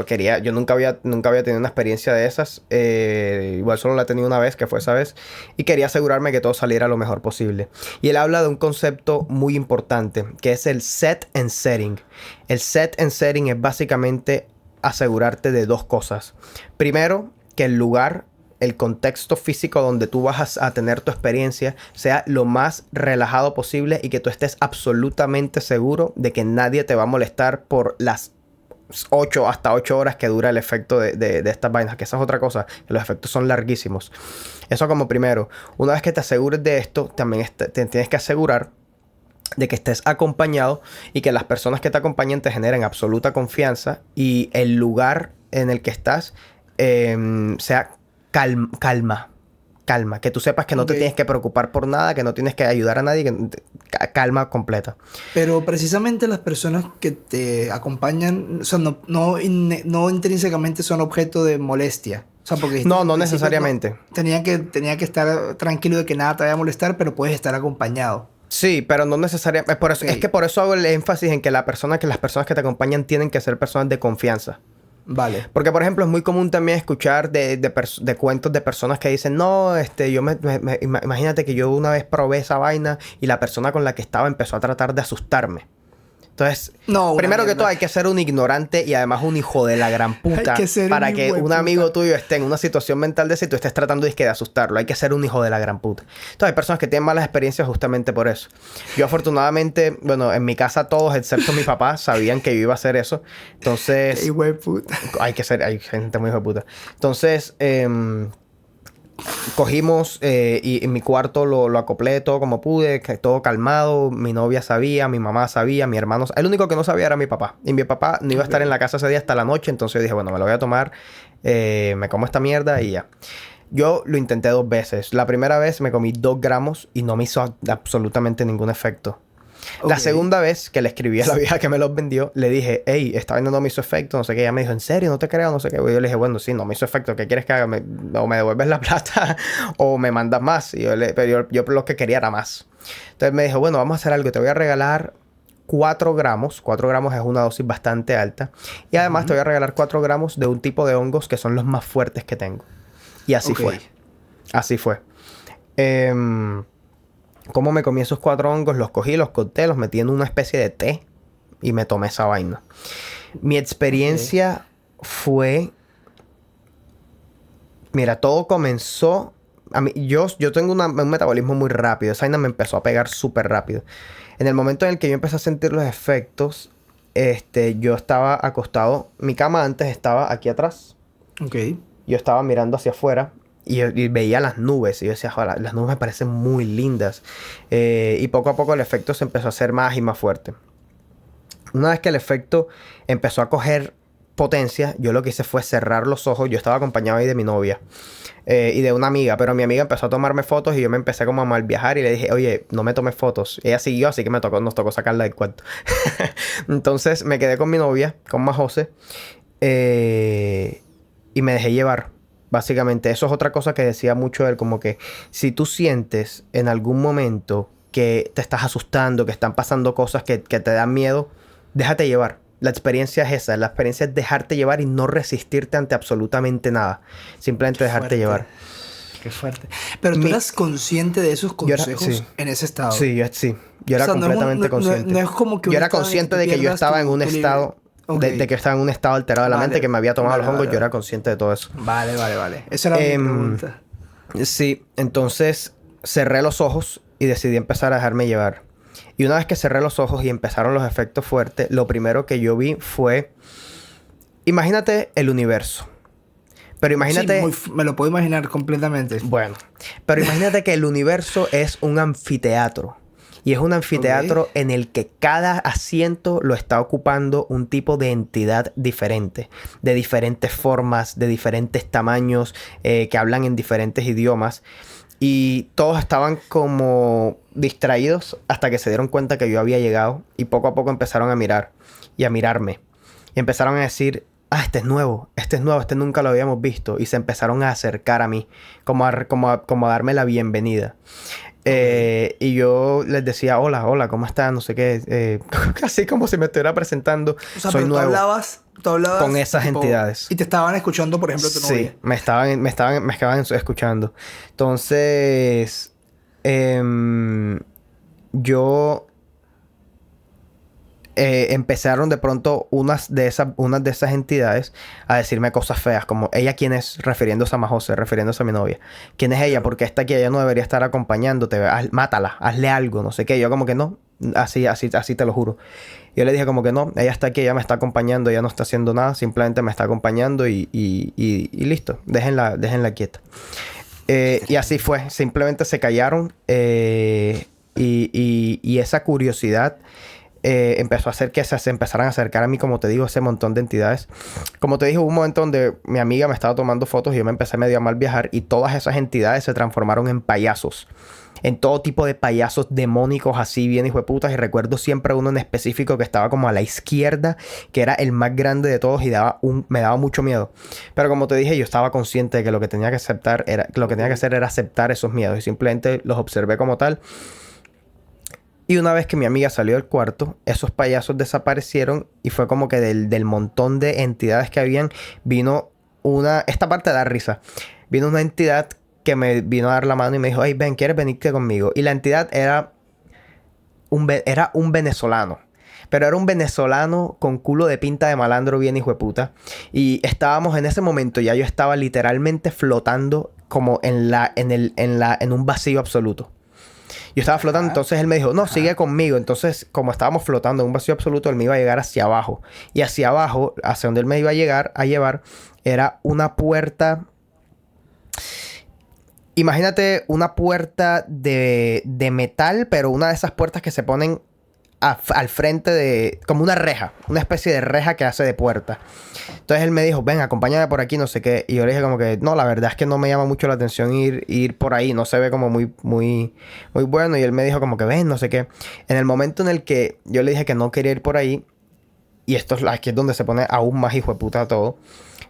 nunca había tenido una experiencia de esas. Igual solo la he tenido una vez, que fue esa vez. Y quería asegurarme que todo saliera lo mejor posible. Y él habla de un concepto muy importante, que es el set and setting. El set and setting es básicamente asegurarte de dos cosas. Primero, que el lugar, el contexto físico donde tú vas a tener tu experiencia sea lo más relajado posible y que tú estés absolutamente seguro de que nadie te va a molestar por las 8 horas que dura el efecto de estas vainas, que esa es otra cosa, que los efectos son larguísimos. Eso como primero. Una vez que te asegures de esto, también te tienes que asegurar de que estés acompañado y que las personas que te acompañen te generen absoluta confianza y el lugar en el que estás sea calma, que tú sepas que no Ok. te tienes que preocupar por nada, que no tienes que ayudar a nadie, calma completa. Pero precisamente las personas que te acompañan, o sea, no intrínsecamente son objeto de molestia. O sea, porque dijiste No, que al no principio no, necesariamente. tenía que estar tranquilo de que nada te vaya a molestar, pero puedes estar acompañado. Sí, pero no necesariamente. Por eso, Ok, es que por eso hago el énfasis en que las personas que te acompañan tienen que ser personas de confianza. vale. Porque, por ejemplo, es muy común también escuchar de cuentos de personas que dicen, no, imagínate que yo una vez probé esa vaina y la persona con la que estaba empezó a tratar de asustarme. Entonces, No, una primero que todo mierda. hay que ser un ignorante y además un hijo de la gran Hay que puta ser un para que hijo de un amigo puta. tuyo esté en una situación mental de esa y tú estés tratando de asustarlo. Hay que ser un hijo de la gran puta. Entonces, hay personas que tienen malas experiencias justamente por eso. Yo afortunadamente, bueno, en mi casa todos, excepto mi papá, sabían que yo iba a hacer eso. Qué Entonces, hijo de puta. hay gente muy hijo de puta. Entonces, cogimos y en mi cuarto lo acoplé todo como pude, todo calmado. Mi novia sabía, mi mamá sabía, mi hermano. El único que no sabía era mi papá. Y mi papá no iba a estar en Ok. la casa ese día hasta la noche. Entonces yo dije, bueno, me lo voy a tomar, me como esta mierda y ya. Yo lo intenté 2 veces. La primera vez me comí 2 gramos y no me hizo absolutamente ningún efecto. La Ok. segunda vez que le escribí a la vieja que me los vendió, le dije, hey, esta vaina no me hizo efecto, no sé qué. Ella me dijo, ¿en serio? No te creo, no sé qué. Y yo le dije, bueno, sí, no me hizo efecto. ¿Qué quieres que haga? O me devuelves la plata o me mandas más. Pero yo lo que quería era más. Entonces me dijo, bueno, vamos a hacer algo. Te voy a regalar 4 gramos. 4 gramos es una dosis bastante alta. Y además te Ujú. voy a regalar 4 gramos de un tipo de hongos que son los más fuertes que tengo. Y así Ok. fue. Así fue. Em, ¿Cómo me comí esos 4 hongos? Los cogí, los corté, los metí en una especie de té y me tomé esa vaina. Mi Ok. experiencia fue... Mira, todo comenzó... yo tengo un metabolismo muy rápido. Esa vaina me empezó a pegar súper rápido. En el momento en el que yo empecé a sentir los efectos, yo estaba acostado. Mi cama antes estaba aquí atrás. Ok. Yo estaba mirando hacia afuera y veía las nubes. Y yo decía, joder, las nubes me parecen muy lindas. Y poco a poco el efecto se empezó a hacer más y más fuerte. Una vez que el efecto empezó a coger potencia, yo lo que hice fue cerrar los ojos. Yo estaba acompañado ahí de mi novia y de una amiga, pero mi amiga empezó a tomarme fotos y yo me empecé como a mal viajar y le dije, oye, no me tomes fotos. Ella siguió, así que nos tocó sacarla del cuarto. Entonces me quedé con mi novia, con Majose, y me dejé llevar. Básicamente, eso es otra cosa que decía mucho él, como que si tú sientes en algún momento que te estás asustando, que están pasando cosas que te dan miedo, déjate llevar. La experiencia es esa, la experiencia es dejarte llevar y no resistirte ante absolutamente nada. Simplemente Qué dejarte fuerte. llevar. Qué fuerte. Pero tú Mi, eras consciente de esos yo era, sí, consejos en ese estado. sí, sí, yo O era sea, completamente no consciente. es como que Yo un era estado en el que consciente tú de que yo pierdas estaba en un tu libre. estado, Ok. de que estaba en un estado alterado de la mente, que Vale, me había tomado vale, los hongos, vale, yo era vale. consciente de todo eso. Vale, vale, vale. Esa era mi Em, pregunta. sí, entonces cerré los ojos y decidí empezar a dejarme llevar. Y una vez que cerré los ojos y empezaron los efectos fuertes, lo primero que yo vi fue... Imagínate el universo. Pero imagínate... Sí, me lo puedo imaginar completamente. Bueno, pero imagínate que el universo es un anfiteatro. Y es un anfiteatro en el que cada asiento lo está ocupando un tipo de entidad diferente. De diferentes formas, de diferentes tamaños, que hablan en diferentes idiomas. Y todos estaban como distraídos hasta que se dieron cuenta que yo había llegado. Y poco a poco empezaron a mirar y a mirarme. Y empezaron a decir... Ah, este es nuevo, este nunca lo habíamos visto. Y se empezaron a acercar a mí, como a darme la bienvenida. Y yo les decía, hola, ¿cómo están? No sé qué. Casi como si me estuviera presentando. O sea, soy pero nuevo. Tú hablabas con esas entidades. Y te estaban escuchando, por ejemplo, tu novia. Sí, me estaban escuchando. Entonces, yo... empezaron de pronto unas de esas entidades a decirme cosas feas, como ¿ella quién es? Refiriéndose a Majose, refiriéndose a mi novia. ¿Quién es ella? Porque está aquí, ella no debería estar acompañándote. Mátala, hazle algo, no sé qué. Yo como que no, así te lo juro. Yo le dije como que no, ella está aquí, ella me está acompañando, ella no está haciendo nada, simplemente me está acompañando y listo, déjenla quieta. Y así fue, simplemente se callaron y esa curiosidad empezó a hacer que se empezaran a acercar a mí, como te digo, ese montón de entidades. Como te dije, hubo un momento donde mi amiga me estaba tomando fotos y yo me empecé medio a mal viajar y todas esas entidades se transformaron en payasos. En todo tipo de payasos demónicos así bien hijueputas. Y recuerdo siempre uno en específico que estaba como a la izquierda, que era el más grande de todos y me daba mucho miedo. Pero como te dije, yo estaba consciente de que lo que tenía que hacer era aceptar esos miedos. Y simplemente los observé como tal. Y una vez que mi amiga salió del cuarto, esos payasos desaparecieron y fue como que del montón de entidades que habían, vino una... Esta parte da risa. Vino una entidad que me vino a dar la mano y me dijo, hey, ven, ¿quieres venirte conmigo? Y la entidad era un venezolano. Pero era un venezolano con culo de pinta de malandro bien hijo de puta. Y estábamos en ese momento, ya yo estaba literalmente flotando como en un vacío absoluto. Yo estaba flotando, entonces él me dijo, no, sigue conmigo. Entonces, como estábamos flotando en un vacío absoluto, él me iba a llegar hacia abajo. Y hacia abajo, hacia donde él me iba a llevar, era una puerta. Imagínate una puerta de metal, pero una de esas puertas que se ponen al frente de... Como una reja, una especie de reja que hace de puerta. Entonces él me dijo, ven, acompáñame por aquí, no sé qué. Y yo le dije como que, no, la verdad es que no me llama mucho la atención ir por ahí. No se ve como muy bueno. Y él me dijo como que, ven, no sé qué. En el momento en el que yo le dije que no quería ir por ahí, y aquí es donde se pone aún más hijo de puta todo,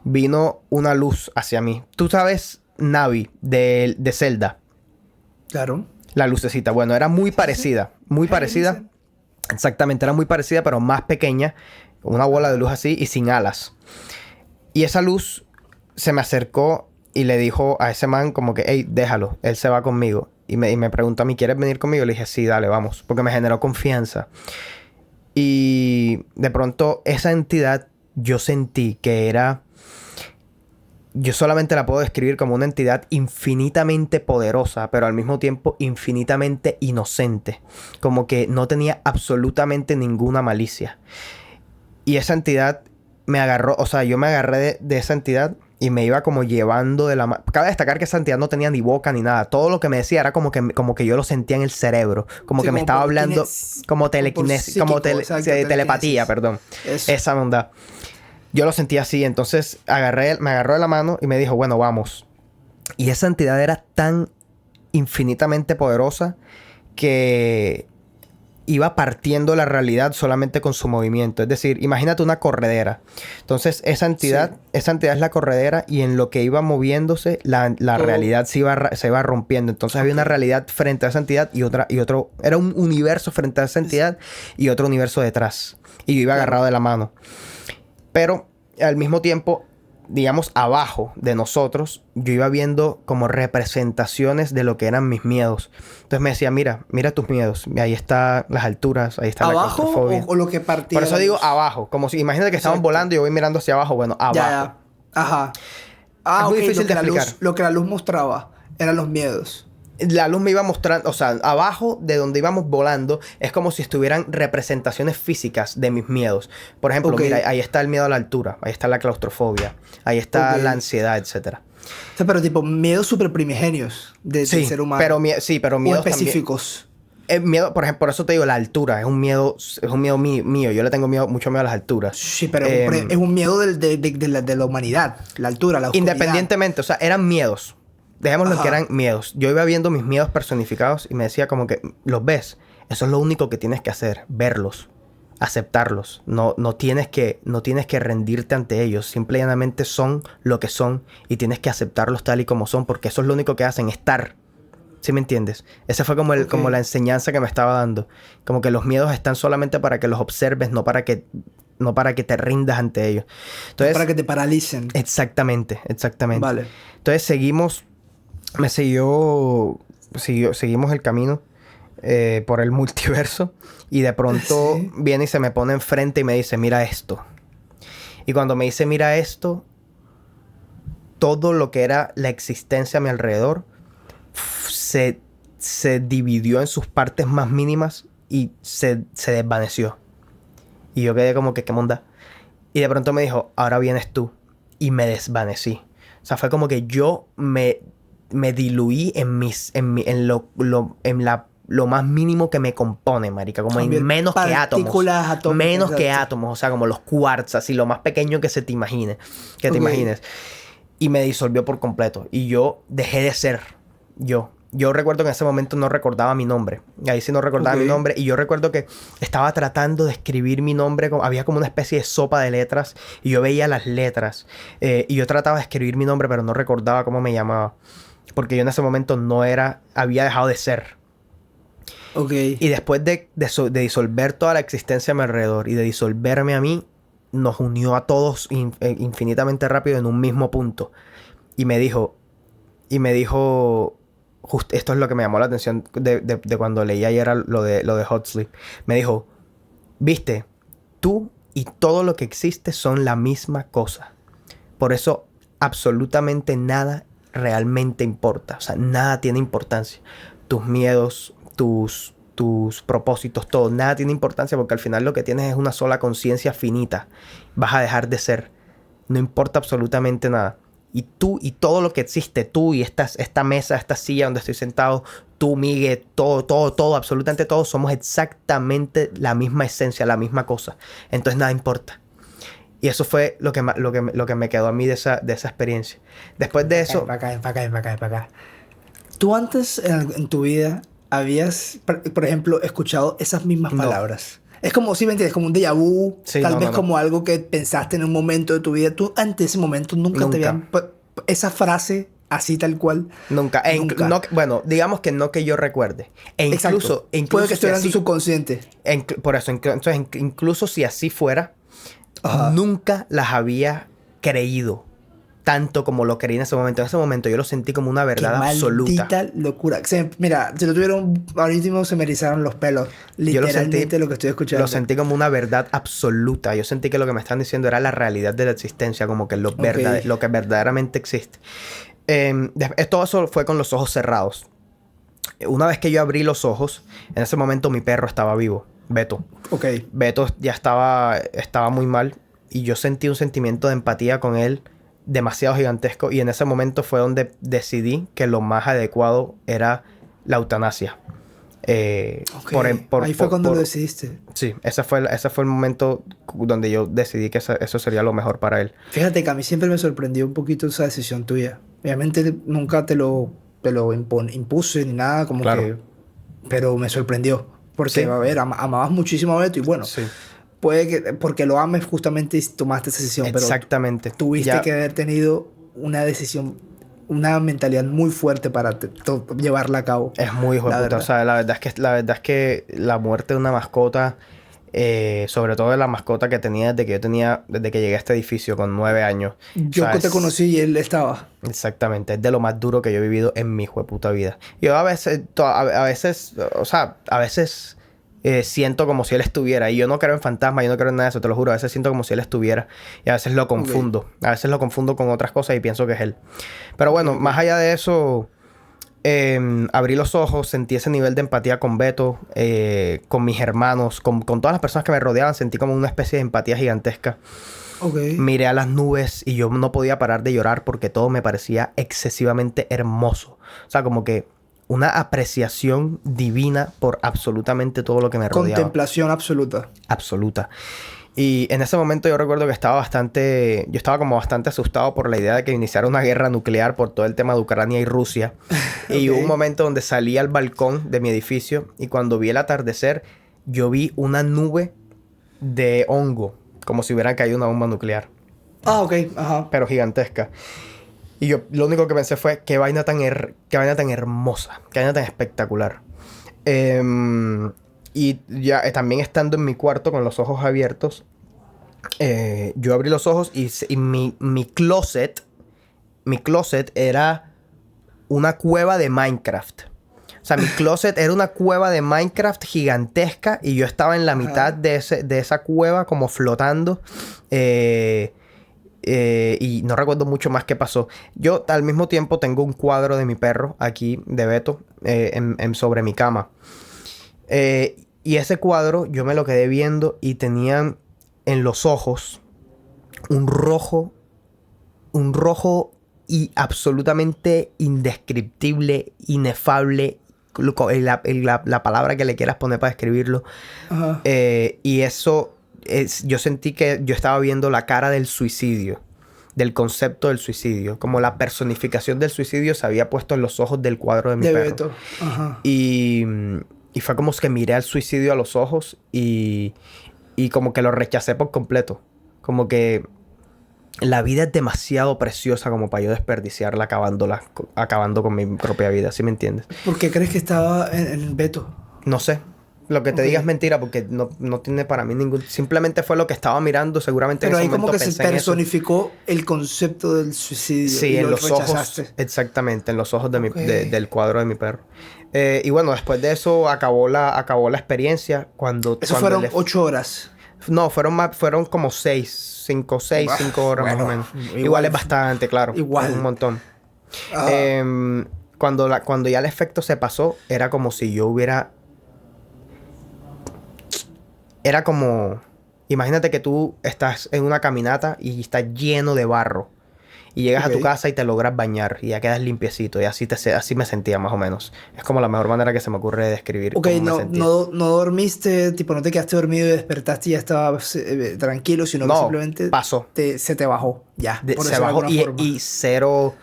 vino una luz hacia mí. Tú sabes, Navi, de Zelda. Claro. La lucecita. Bueno, era muy parecida. Muy parecida. Exactamente, era muy parecida, pero más pequeña. Una bola de luz así y sin alas. Y esa luz se me acercó y le dijo a ese man como que, hey, déjalo, él se va conmigo. Y me preguntó a mí, ¿quieres venir conmigo? Le dije, sí, dale, vamos. Porque me generó confianza. Y de pronto esa entidad yo sentí que era... Yo solamente la puedo describir como una entidad infinitamente poderosa, pero al mismo tiempo infinitamente inocente. Como que no tenía absolutamente ninguna malicia. Y esa entidad me agarró, o sea, yo me agarré de esa entidad y me iba como llevando de la mano. Cabe destacar que esa entidad no tenía ni boca ni nada. Todo lo que me decía era como que yo lo sentía en el cerebro. Como que me estaba hablando como telequinesis, telepatía, perdón. Eso. Esa onda. Yo lo sentía así, entonces me agarró de la mano y me dijo, bueno, vamos. Y esa entidad era tan infinitamente poderosa que iba partiendo la realidad solamente con su movimiento. Es decir, imagínate una corredera. Entonces, esa entidad es la corredera y en lo que iba moviéndose, la realidad se iba rompiendo. Entonces, había una realidad frente a esa entidad y otro... Era un universo frente a esa entidad y otro universo detrás. Y yo iba agarrado de la mano. Pero al mismo tiempo, digamos, abajo de nosotros, yo iba viendo como representaciones de lo que eran mis miedos. Entonces me decía, mira tus miedos. Ahí están las alturas, ahí está la claustrofobia. ¿Abajo o lo que partía? Por eso digo abajo. Como si, imagínate que estaban volando y yo voy mirando hacia abajo. Bueno, abajo. Ya. Ajá. Es muy difícil de explicar. Lo que la luz mostraba eran los miedos. la luz me iba mostrando, o sea, abajo de donde íbamos volando, es como si estuvieran representaciones físicas de mis miedos. Por ejemplo, mira, ahí está el miedo a la altura, ahí está la claustrofobia, ahí está la ansiedad, etcétera. O sea, pero tipo, miedos super primigenios del ser humano. Pero miedos específicos. Miedo, por ejemplo, por eso te digo, la altura es un miedo mío. Yo le tengo mucho miedo a las alturas. Sí, pero es un miedo de la humanidad, la altura, la oscuridad. Independientemente, o sea, eran miedos. Dejémoslo en que eran miedos. Yo iba viendo mis miedos personificados y me decía como que, ¿los ves? Eso es lo único que tienes que hacer, verlos, aceptarlos. No tienes que rendirte ante ellos. Simple y llanamente son lo que son y tienes que aceptarlos tal y como son, porque eso es lo único que hacen, estar. ¿Sí me entiendes? Esa fue como la enseñanza que me estaba dando. Como que los miedos están solamente para que los observes, no para que te rindas ante ellos. Entonces, para que te paralicen. Exactamente. Vale. Entonces seguimos el camino por el multiverso y de pronto viene y se me pone enfrente y me dice, mira esto. Y cuando me dice, mira esto, todo lo que era la existencia a mi alrededor se dividió en sus partes más mínimas y se desvaneció. Y yo quedé como que, ¿qué monda? Y de pronto me dijo, ahora vienes tú. Y me desvanecí. O sea, fue como que yo me diluí en lo más mínimo que me compone, marica. Como en menos que átomos. Menos que átomos. O sea, como los quarks, así, lo más pequeño que te imagines. Y me disolvió por completo. Y yo dejé de ser yo. Yo recuerdo que en ese momento no recordaba mi nombre. Ahí sí no recordaba mi nombre. Y yo recuerdo que estaba tratando de escribir mi nombre. Había como una especie de sopa de letras. Y yo veía las letras. Y yo trataba de escribir mi nombre, pero no recordaba cómo me llamaba. Porque yo en ese momento había dejado de ser. Y después de disolver toda la existencia a mi alrededor y de disolverme a mí, nos unió a todos infinitamente rápido en un mismo punto. Y me dijo... esto es lo que me llamó la atención de cuando leí ayer lo de Huxley. Me dijo, viste, tú y todo lo que existe son la misma cosa. Por eso absolutamente nada realmente importa. O sea, nada tiene importancia. Tus miedos, tus propósitos, todo. Nada tiene importancia porque al final lo que tienes es una sola conciencia finita. Vas a dejar de ser. No importa absolutamente nada. Y tú y todo lo que existe, tú y esta mesa, esta silla donde estoy sentado, tú, Miguel, todo, absolutamente todo, somos exactamente la misma esencia, la misma cosa. Entonces nada importa. Y eso fue lo que me quedó a mí de esa experiencia. Después de eso... Para acá. Tú antes en tu vida habías, por ejemplo, escuchado esas mismas palabras. Es como, si me entiendes, como un déjà vu, tal vez como algo que pensaste en un momento de tu vida. Tú antes de ese momento nunca te habían... Esa frase así tal cual. Nunca. Bueno, digamos que no que yo recuerde. Incluso puede que estuviera en tu subconsciente. Por eso, entonces, incluso si así fuera, nunca las había creído tanto como lo creí en ese momento. En ese momento yo lo sentí como una verdad absoluta. Maldita locura. Mira, si lo tuvieron ahorita mismo se me erizaron los pelos. Literalmente lo que estoy escuchando. Lo sentí como una verdad absoluta. Yo sentí que lo que me están diciendo era la realidad de la existencia, como que lo que verdaderamente existe. Todo eso fue con los ojos cerrados. Una vez que yo abrí los ojos, en ese momento mi perro estaba vivo, Beto. Beto ya estaba muy mal y yo sentí un sentimiento de empatía con él demasiado gigantesco, y en ese momento fue donde decidí que lo más adecuado era la eutanasia. Ahí fue cuando lo decidiste. Sí, ese fue el momento donde yo decidí que eso sería lo mejor para él. Fíjate que a mí siempre me sorprendió un poquito esa decisión tuya. Obviamente nunca te lo impuse ni nada, como que... Pero me sorprendió. Porque, a ver, amabas muchísimo a Beto y bueno... Sí. Puede que porque lo ames justamente y tomaste esa decisión. Exactamente. Pero tuviste que haber tenido una decisión, una mentalidad muy fuerte para llevarla a cabo. Es muy hijo de puta. O sea, la verdad es que la muerte de una mascota, sobre todo de la mascota que tenía desde que llegué a este edificio con 9 años. Yo te conocí y él estaba. Exactamente. Es de lo más duro que yo he vivido en mi hijueputa vida. Yo a veces siento como si él estuviera. Y yo no creo en fantasmas, yo no creo en nada de eso, te lo juro. A veces siento como si él estuviera. Y a veces lo confundo. A veces lo confundo con otras cosas y pienso que es él. Pero bueno, más allá de eso, Abrí los ojos, sentí ese nivel de empatía con Beto, con mis hermanos, con todas las personas que me rodeaban. Sentí como una especie de empatía gigantesca. Ok. Miré a las nubes y yo no podía parar de llorar porque todo me parecía excesivamente hermoso. O sea, como que una apreciación divina por absolutamente todo lo que me rodeaba. Contemplación absoluta. Absoluta. Y en ese momento yo recuerdo que yo estaba como bastante asustado por la idea de que iniciara una guerra nuclear por todo el tema de Ucrania y Rusia. Y hubo un momento donde salí al balcón de mi edificio y cuando vi el atardecer, yo vi una nube de hongo, como si hubiera caído una bomba nuclear, Ah, ok. Ajá. pero gigantesca. Y yo lo único que pensé fue, qué vaina tan hermosa, qué vaina tan espectacular. Y ya también estando en mi cuarto con los ojos abiertos, yo abrí los ojos y mi closet era una cueva de Minecraft. O sea, mi closet era una cueva de Minecraft gigantesca y yo estaba en la mitad de esa cueva como flotando. Y no recuerdo mucho más qué pasó. Yo al mismo tiempo tengo un cuadro de mi perro aquí, de Beto, sobre mi cama. Y ese cuadro yo me lo quedé viendo y tenían en los ojos un rojo y absolutamente indescriptible, inefable, la palabra que le quieras poner para describirlo. Ajá. Y eso, yo sentí que yo estaba viendo la cara del suicidio, del concepto del suicidio, como la personificación del suicidio se había puesto en los ojos del cuadro de mi perro. Beto. Ajá. Y fue como que miré al suicidio a los ojos y como que lo rechacé por completo. Como que la vida es demasiado preciosa como para yo desperdiciarla acabando con mi propia vida, ¿sí me entiendes? ¿Por qué crees que estaba en Beto? No sé. Lo que te Ok. diga es mentira porque no tiene para mí ningún... Simplemente fue lo que estaba mirando. Seguramente Pero en ahí ese como momento que se pensé en eso. personificó el concepto del suicidio. Sí, y en lo los rechazaste. ojos. Exactamente, en los ojos Ok. del cuadro de mi perro. Y bueno, después de eso acabó la experiencia Eso fueron 8 horas. No, fueron como 5 horas Bueno, más o menos. igual- Igual es bastante, claro. igual. Es un montón. Ah, Cuando ya el efecto se pasó, era como si yo hubiera... Era como... Imagínate que tú estás en una caminata y está lleno de barro. Y llegas a tu ok. casa y te logras bañar y ya quedas limpiecito. Y así me sentía más o menos. Es como la mejor manera que se me ocurre de describir Ok, cómo me no, sentía. no dormiste, tipo, no te quedaste dormido y despertaste y ya estabas tranquilo, sino que No, simplemente pasó. se te bajó, ya, por Se decirlo de bajó alguna forma. y cero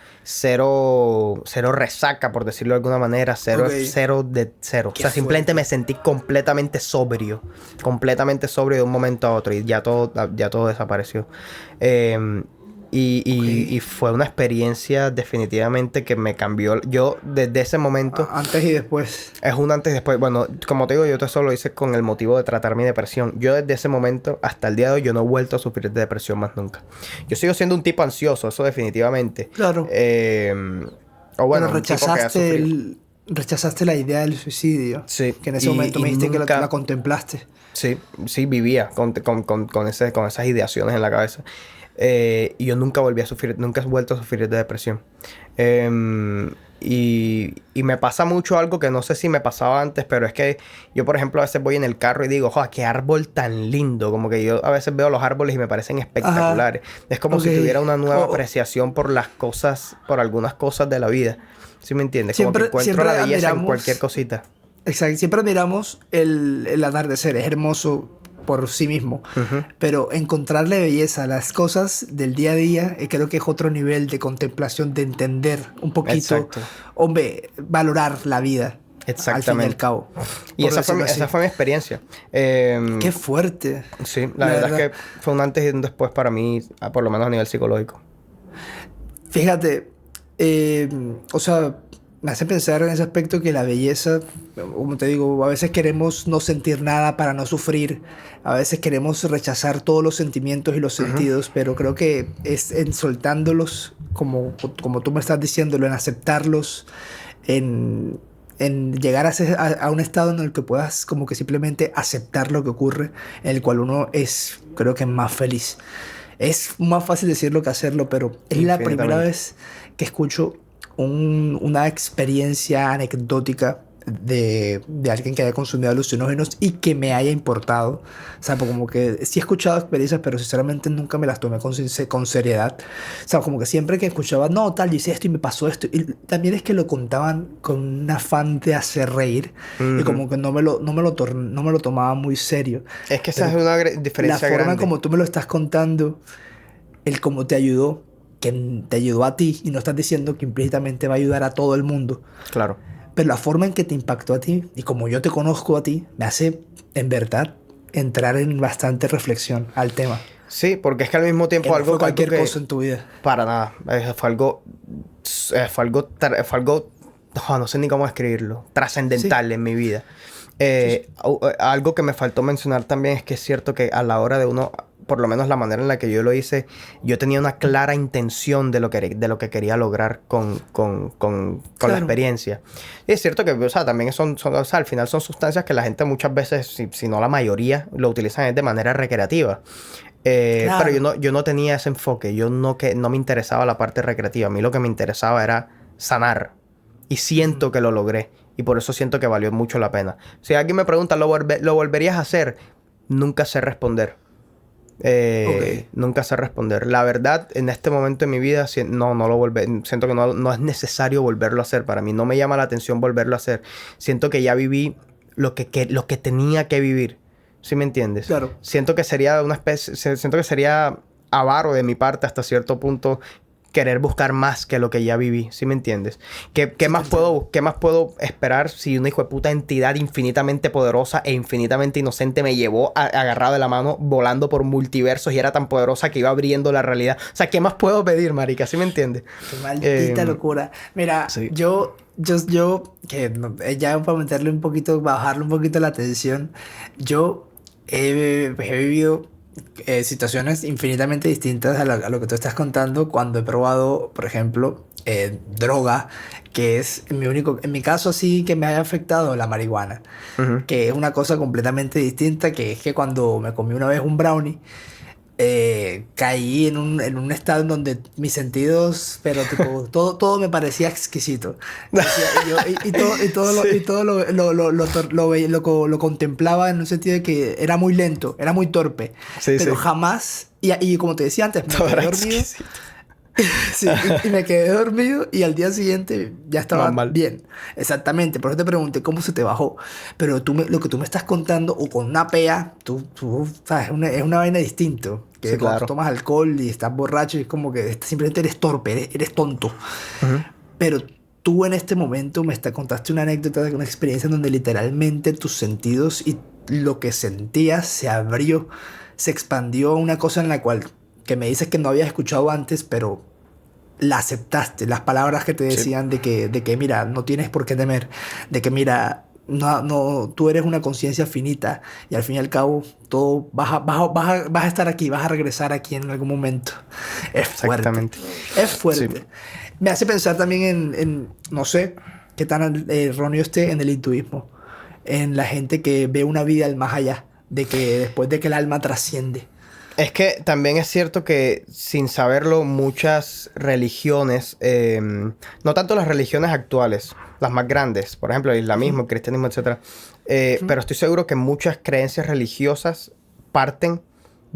resaca, por decirlo de alguna manera. Cero, Ok. cero de cero. Qué O sea, simplemente fuerte. me sentí completamente sobrio. Completamente sobrio de un momento a otro. Y ya todo desapareció. Ok. Y fue una experiencia definitivamente que me cambió. Yo, desde ese momento, Antes y después. es un antes y después. Bueno, como te digo, yo eso lo hice con el motivo de tratar mi depresión. Yo desde ese momento hasta el día de hoy, yo no he vuelto a sufrir de depresión más nunca. Yo sigo siendo un tipo ansioso, eso definitivamente. Claro. O bueno, Pero un tipo que ha sufrido. rechazaste la idea del suicidio. Sí. Que en ese momento me dijiste que la contemplaste. Sí, vivía con esas ideaciones en la cabeza. Y yo nunca volví a sufrir, nunca he vuelto a sufrir de depresión. Y me pasa mucho algo que no sé si me pasaba antes, pero es que yo, por ejemplo, a veces voy en el carro y digo, ¡joder, qué árbol tan lindo! Como que yo a veces veo los árboles y me parecen espectaculares. Es como si Ok. tuviera una nueva O- apreciación por las cosas, por algunas cosas de la vida. ¿Sí me entiendes? Como que Siempre- encuentro siempre la belleza en admiramos- cualquier cosita. Exacto, siempre admiramos el atardecer, es hermoso por sí mismo, Ujú. pero encontrarle belleza a las cosas del día a día, creo que es otro nivel de contemplación, de entender un poquito, Exacto. hombre, valorar la vida, al fin y Exactamente. al cabo. Y por esa fue, decirlo así. esa fue mi experiencia. Qué fuerte. Sí, la verdad es que fue un antes y un después para mí, por lo menos a nivel psicológico. Fíjate, o sea, me hace pensar en ese aspecto que la belleza, como te digo, a veces queremos no sentir nada para no sufrir, a veces queremos rechazar todos los sentimientos y los sentidos, pero creo que es en soltándolos, como tú me estás diciéndolo, en aceptarlos, en llegar a un estado en el que puedas como que simplemente aceptar lo que ocurre, en el cual uno es, creo que más feliz. Es más fácil decirlo que hacerlo, pero es la primera Infinitamente. vez que escucho una experiencia anecdótica de alguien que haya consumido alucinógenos y que me haya importado. O sea, pues como que sí he escuchado experiencias, pero sinceramente nunca me las tomé con seriedad. O sea, como que siempre que escuchaba, no, tal, yo hice esto y me pasó esto. Y también es que lo contaban con un afán de hacer reír y Ujú. como que no me lo tomaba muy serio. Es que esa es Pero una la diferencia forma grande. como tú me lo estás contando, el cómo te ayudó, que te ayudó a ti y no estás diciendo que implícitamente va a ayudar a todo el mundo. Claro. Pero la forma en que te impactó a ti y como yo te conozco a ti, me hace en verdad entrar en bastante reflexión al tema. Sí, porque es que al mismo Que tiempo no fue algo cualquier que cosa en tu vida. para nada, fue algo, no sé ni cómo escribirlo, Sí, trascendental en mi vida. sí, sí. Algo que me faltó mencionar también es que es cierto que a la hora de uno, por lo menos la manera en la que yo lo hice, yo tenía una clara intención de lo que quería lograr con la Claro, experiencia. Y es cierto que, o sea, también o sea, al final son sustancias que la gente muchas veces, si no la mayoría, lo utilizan es de manera recreativa. Pero claro. yo no tenía ese enfoque, no me interesaba la parte recreativa, a mí lo que me interesaba era sanar y Ujú. siento que lo logré y por eso siento que valió mucho la pena. Si alguien me pregunta, ¿lo volverías a hacer? Nunca sé responder. Ok, Nunca sé responder. La verdad, en este momento de mi vida, no lo siento que no es necesario volverlo a hacer. Para mí no me llama la atención volverlo a hacer. Siento que ya viví lo que tenía que vivir. ¿Sí me entiendes? claro. Siento que sería siento que sería avaro de mi parte hasta cierto punto querer buscar más que lo que ya viví. ¿Sí me entiendes? Sí te entiendo. Qué más puedo esperar si una hijo de puta entidad infinitamente poderosa e infinitamente inocente me llevó agarrado de la mano volando por multiversos y era tan poderosa que iba abriendo la realidad? O sea, ¿qué más puedo pedir, marica? ¿Sí me entiendes? Qué maldita Eh, locura. Mira, sí. que ya para meterle un poquito, bajarle un poquito la tensión, yo he vivido situaciones infinitamente distintas a lo que tú estás contando cuando he probado, por ejemplo, droga, que es en mi caso sí que me haya afectado la marihuana, Ujú. que es una cosa completamente distinta, que es que cuando me comí una vez un brownie, caí en un estado en donde mis sentidos, pero tipo, todo me parecía exquisito. Decía, y Sí. todo lo contemplaba en un sentido de que era muy lento, era muy torpe, Sí, pero sí. jamás, y como te decía antes, me Todo quedé era dormido. exquisito. Sí, y me quedé dormido y al día siguiente ya Más estaba mal. bien. Exactamente, por eso te pregunté cómo se te bajó. Pero lo que tú me estás contando, o con una pea, sabes, es una vaina distinto. Sí, Que cuando tú claro. tomas alcohol y estás borracho, es como que simplemente eres torpe, eres tonto. Ujú. Pero tú en este momento contaste una anécdota de una experiencia en donde literalmente tus sentidos y lo que sentías se abrió, se expandió a una cosa en la cual que me dices que no habías escuchado antes, pero la aceptaste, las palabras que te Sí, decían de que mira, no tienes por qué temer, de que mira, tú eres una conciencia finita y al fin y al cabo todo vas a estar aquí, vas a regresar aquí en algún momento. Es fuerte, exactamente. es Sí. fuerte. Me hace pensar también no sé qué tan erróneo esté en el hinduismo, en la gente que ve una vida al más allá, de que después de que el alma trasciende. Es que también es cierto que sin saberlo muchas religiones, no tanto las religiones actuales, las más grandes, por ejemplo el Ujú, islamismo, el cristianismo, etcétera, ujú. pero estoy seguro que muchas creencias religiosas parten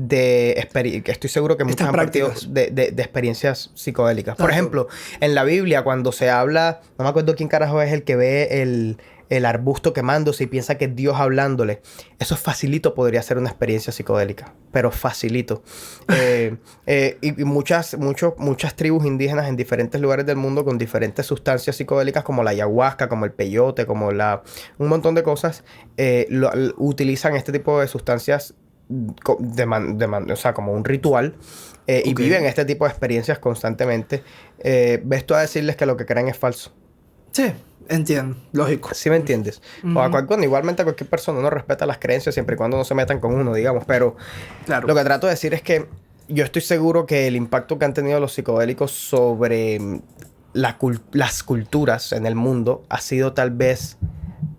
estoy seguro que muchas Estas han partido prácticas. de experiencias psicodélicas. Por Exacto. ejemplo, en la Biblia cuando se habla, no me acuerdo quién carajo es el que ve el arbusto quemándose y piensa que es Dios hablándole. Eso facilito podría ser una experiencia psicodélica, pero facilito. Y muchas tribus indígenas en diferentes lugares del mundo con diferentes sustancias psicodélicas como la ayahuasca, como el peyote, un montón de cosas, utilizan este tipo de sustancias o sea, como un ritual. Y Ok. viven este tipo de experiencias constantemente. Ves tú a decirles que lo que creen es falso. Sí, entiendo, lógico. ¿Sí me entiendes? Ujú, Bueno, igualmente a cualquier persona uno respeta las creencias siempre y cuando no se metan con uno, digamos. Pero lo claro. que trato de decir es que yo estoy seguro que el impacto que han tenido los psicodélicos sobre las culturas en el mundo ha sido tal vez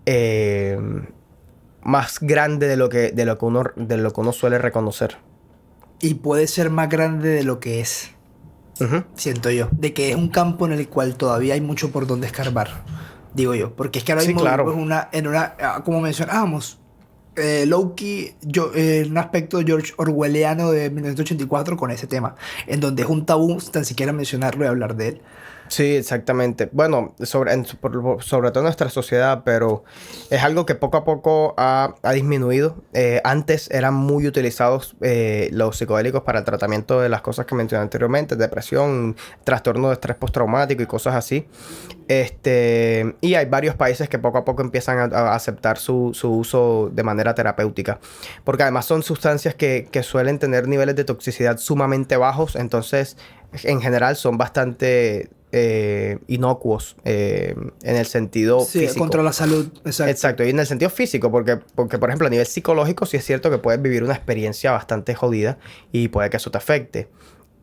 eh, más grande de lo que uno suele reconocer. Y puede ser más grande de lo que es. Ujú. siento yo, de que es un campo en el cual todavía hay mucho por donde escarbar, digo yo, porque es que ahora Sí, mismo claro. vivimos como mencionábamos, low-key, un aspecto George Orwelliano de 1984 con ese tema, en donde es un tabú tan siquiera mencionarlo y hablar de él. Sí, exactamente. Bueno, sobre todo en nuestra sociedad, pero es algo que poco a poco ha disminuido. Antes eran muy utilizados los psicodélicos para el tratamiento de las cosas que mencioné anteriormente, depresión, trastorno de estrés postraumático y cosas así. Y hay varios países que poco a poco empiezan a aceptar su uso de manera terapéutica. Porque además son sustancias que suelen tener niveles de toxicidad sumamente bajos, entonces en general son bastante inocuos en el sentido Sí, físico. contra la salud, exacto. Exacto, y en el sentido físico, porque por ejemplo a nivel psicológico sí es cierto que puedes vivir una experiencia bastante jodida y puede que eso te afecte.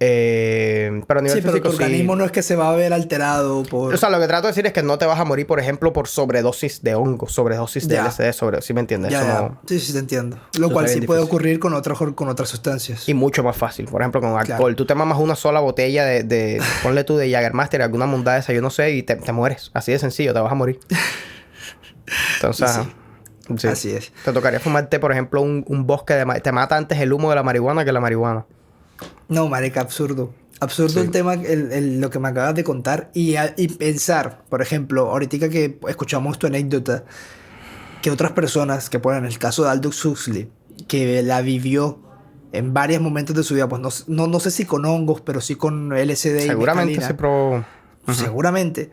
Pero a nivel Sí, pero tu físico sí. organismo no es que se va a ver alterado O por... sea, lo que trato de decir es que no te vas a morir, por ejemplo, por sobredosis de hongo, sobredosis de Ya, LSD, ¿sí me entiendes? ya, Eso ya. no. Sí, sí, te entiendo. Lo Eso está cual bien sí puede difícil. ocurrir con otras sustancias. Y mucho más fácil. Por ejemplo, con Claro. alcohol. Tú te mamas una sola botella ponle tú de Jägermeister, alguna mundada esa, yo no sé, y te mueres. Así de sencillo, te vas a morir. Entonces, Y ajá. sí, Sí. así es. Te tocaría fumarte, por ejemplo, un bosque te mata antes el humo de la marihuana que la marihuana. No, marica, absurdo. Absurdo el Sí. tema, lo que me acabas de contar. Y pensar, por ejemplo, ahorita que escuchamos tu anécdota, que otras personas, que ponen el caso de Aldous Huxley, que la vivió en varios momentos de su vida, pues no sé si con hongos, pero sí con LSD y Seguramente sí mescalina, probó. Ujú. seguramente.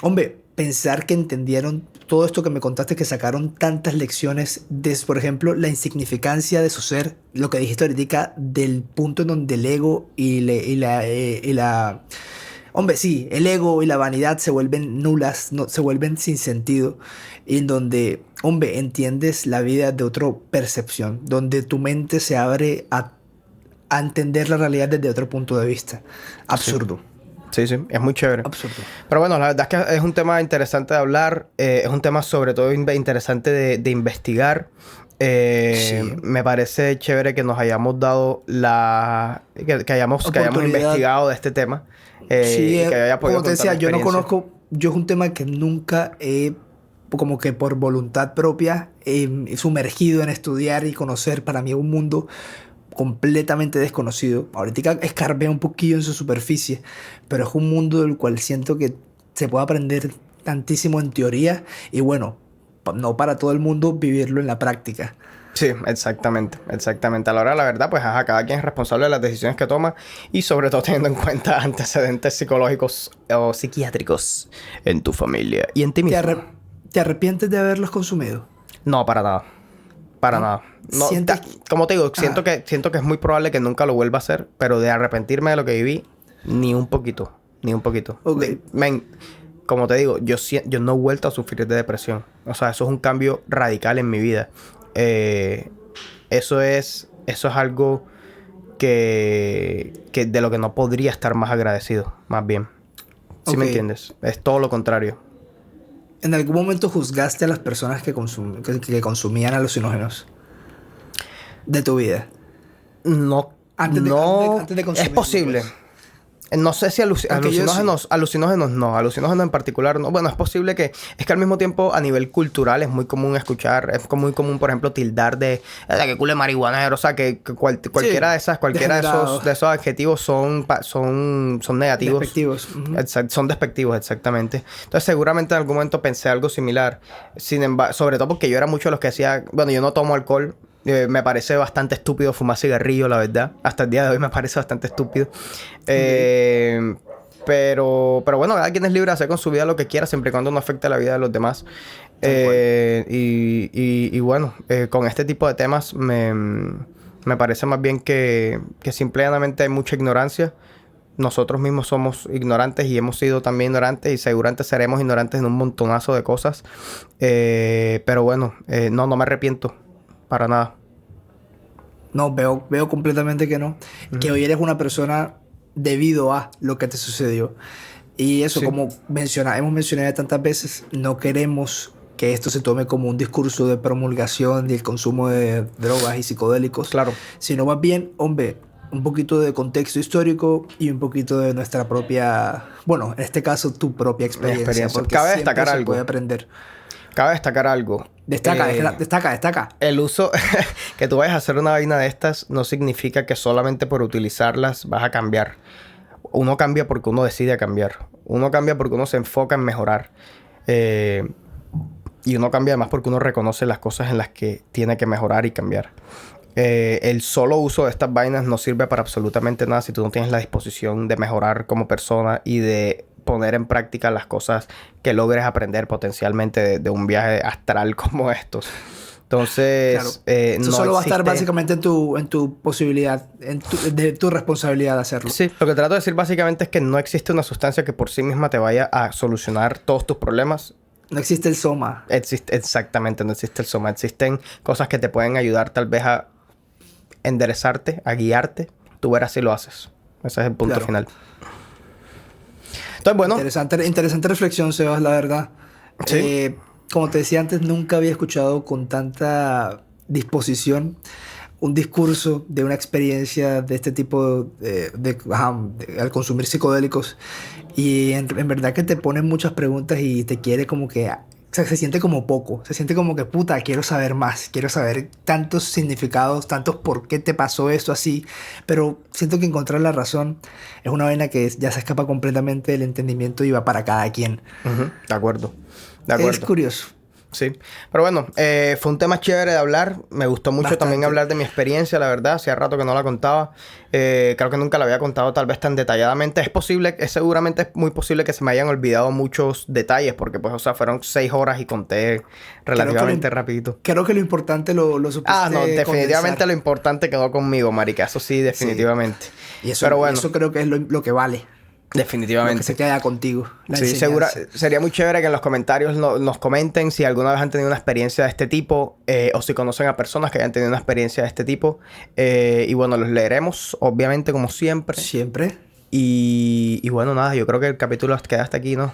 Hombre, pensar que entendieron todo esto que me contaste, que sacaron tantas lecciones de, por ejemplo, la insignificancia de su ser, lo que dijiste ahorita, del punto en donde el ego y la... Hombre, sí, el ego y la vanidad se vuelven nulas, no, se vuelven sin sentido, y en donde, hombre, entiendes la vida de otra percepción, donde tu mente se abre a entender la realidad desde otro punto de vista. Sí. Absurdo, Sí, sí, es muy chévere. absurdo. Pero bueno, la verdad es que es un tema interesante de hablar, es un tema sobre todo interesante de investigar. Sí. Me parece chévere que nos hayamos dado que hayamos Oportunidad. investigado de este tema Sí, y que haya podido como te contar decía, mi yo no experiencia. conozco, yo es un tema que nunca he, como que por voluntad propia, he sumergido en estudiar y conocer. Para mí es un mundo completamente desconocido. Ahorita escarbé un poquillo en su superficie, pero es un mundo del cual siento que se puede aprender tantísimo en teoría y bueno, no para todo el mundo vivirlo en la práctica. Sí, exactamente, exactamente. A la hora de la verdad, pues ajá, cada quien es responsable de las decisiones que toma y sobre todo teniendo en cuenta antecedentes psicológicos o psiquiátricos en tu familia y en ti ¿Te, mismo. arre- te arrepientes de haberlos consumido? No, para nada. Para ¿No? nada. No, ¿Sientes como te digo, Ajá. siento que es muy probable que nunca lo vuelva a hacer, pero de arrepentirme de lo que viví, ni un poquito. Ni un poquito. Ok. Como te digo, yo no he vuelto a sufrir de depresión. O sea, eso es un cambio radical en mi vida. Eh, eso es algo que de lo que no podría estar más agradecido, más bien. ¿Sí me Ok. entiendes? Es todo lo contrario. ¿En algún momento juzgaste a las personas que consumían alucinógenos de tu vida? No, Antes de, antes de, no antes de es consumirlo, posible. pues. No sé si Porque yo sí. alucinógenos no, alucinógenos en particular no. Bueno, es posible es que al mismo tiempo a nivel cultural es muy común escuchar, muy común, por ejemplo, tildar que culo de marihuanero, o sea, Sí, cualquiera degenerado. de esos adjetivos son negativos. Despectivos. Ujú. Son despectivos, exactamente. Entonces, seguramente en algún momento pensé algo similar. Sin embargo, sobre todo porque yo era mucho de los que decía, bueno, yo no tomo alcohol. Me parece bastante estúpido fumar cigarrillo, la verdad. Hasta el día de hoy me parece bastante estúpido. Ok. Eh, pero bueno, cada quien es libre de hacer con su vida lo que quiera, siempre y cuando no afecte la vida de los demás. Tal cual. Y bueno, con este tipo de temas me parece más bien que simplemente hay mucha ignorancia. Nosotros mismos somos ignorantes y hemos sido también ignorantes y seguramente seremos ignorantes en un montonazo de cosas. Pero bueno, no me arrepiento para nada. No, veo completamente que no. Que Ujú. hoy eres una persona debido a lo que te sucedió. Y eso, Sí, como hemos mencionado tantas veces, no queremos que esto se tome como un discurso de promulgación del consumo de drogas y psicodélicos, claro. sino más bien, hombre, un poquito de contexto histórico y un poquito de nuestra propia, bueno, en este caso tu propia experiencia, porque Cabe siempre destacar se algo. puede aprender. Cabe destacar algo. Destaca. El uso, que tú vayas a hacer una vaina de estas no significa que solamente por utilizarlas vas a cambiar. Uno cambia porque uno decide cambiar. Uno cambia porque uno se enfoca en mejorar. Y uno cambia además porque uno reconoce las cosas en las que tiene que mejorar y cambiar. El solo uso de estas vainas no sirve para absolutamente nada si tú no tienes la disposición de mejorar como persona y de poner en práctica las cosas que logres aprender potencialmente de un viaje astral como estos. Entonces, Claro. Eso no solo va a estar existe... básicamente en tu posibilidad, de tu responsabilidad de hacerlo. Sí, lo que trato de decir básicamente es que no existe una sustancia que por sí misma te vaya a solucionar todos tus problemas. No existe el soma. Exactamente, no existe el soma. Existen cosas que te pueden ayudar tal vez a enderezarte, a guiarte. Tú verás si lo haces. Ese es el punto Claro. final. Entonces, bueno. Interesante reflexión, Sebas, la verdad. Sí. Como te decía antes, nunca había escuchado con tanta disposición un discurso de una experiencia de este tipo al consumir psicodélicos. Y en verdad que te ponen muchas preguntas y te quiere como que... O sea, se siente como poco. Se siente como que, puta, quiero saber más. Quiero saber tantos significados, tantos por qué te pasó esto así. Pero siento que encontrar la razón es una vaina que ya se escapa completamente del entendimiento y va para cada quien. De acuerdo. De acuerdo. Es curioso. Sí. Pero bueno, fue un tema chévere de hablar. Me gustó mucho Bastante. también hablar de mi experiencia, la verdad. Hacía rato que no la contaba. Creo que nunca la había contado tal vez tan detalladamente. Seguramente es muy posible que se me hayan olvidado muchos detalles porque pues, o sea, fueron 6 horas y conté relativamente rapidito. Creo que lo importante lo supiste No, definitivamente condensar. lo importante quedó conmigo, marica. Eso sí, definitivamente. Sí. Y eso, pero bueno, eso creo que es lo que vale. definitivamente. Lo que se queda contigo. Sí, sería muy chévere que en los comentarios nos comenten si alguna vez han tenido una experiencia de este tipo o si conocen a personas que hayan tenido una experiencia de este tipo. Y bueno, los leeremos, obviamente, como siempre. Siempre. Y bueno, nada, yo creo que el capítulo queda hasta aquí, ¿no?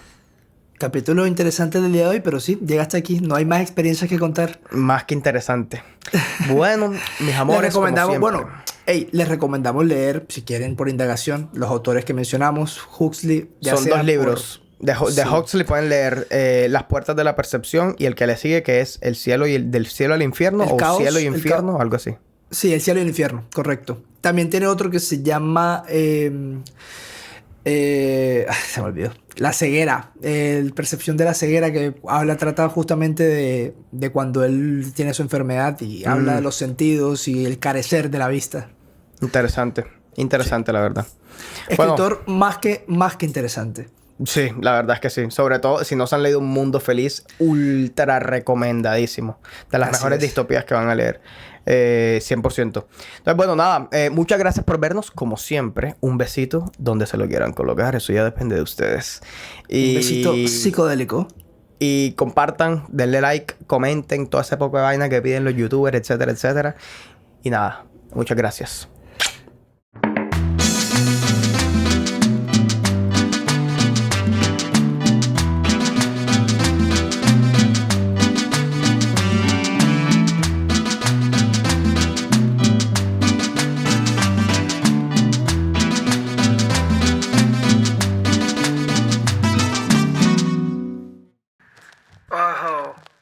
Capítulo interesante del día de hoy, pero sí, llegaste aquí. No hay más experiencias que contar. Más que interesante. Bueno, mis amores, Les recomendamos, como siempre. bueno, les recomendamos leer, si quieren, por indagación, los autores que mencionamos. Huxley, ya Son sea 2 libros. De Sí. Huxley pueden leer Las puertas de la percepción y el que le sigue, que es El cielo y del cielo al infierno, El o caos, Cielo y infierno, o algo así. Sí, El cielo y el infierno, correcto. También tiene otro que se llama... se me olvidó. La ceguera. Percepción de la ceguera, que trata justamente de cuando él tiene su enfermedad y habla de los sentidos y el carecer de la vista. Interesante, la verdad. Escritor más que interesante. Sí, la verdad es que sí. Sobre todo, si no se han leído Un Mundo Feliz, ultra recomendadísimo. De las mejores distopías que van a leer. 100%. Entonces, bueno, nada. Muchas gracias por vernos. Como siempre, un besito donde se lo quieran colocar. Eso ya depende de ustedes. Un besito psicodélico. Y compartan, denle like, comenten toda esa poca vaina que piden los youtubers, etcétera, etcétera. Y nada, muchas gracias.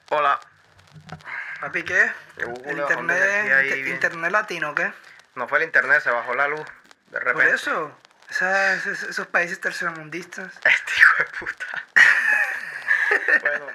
Hola. Papi, ¿qué? El internet, internet latino, ¿qué? No fue el internet, se bajó la luz de repente. Por eso, esos países tercermundistas. Este hijo de puta. Bueno.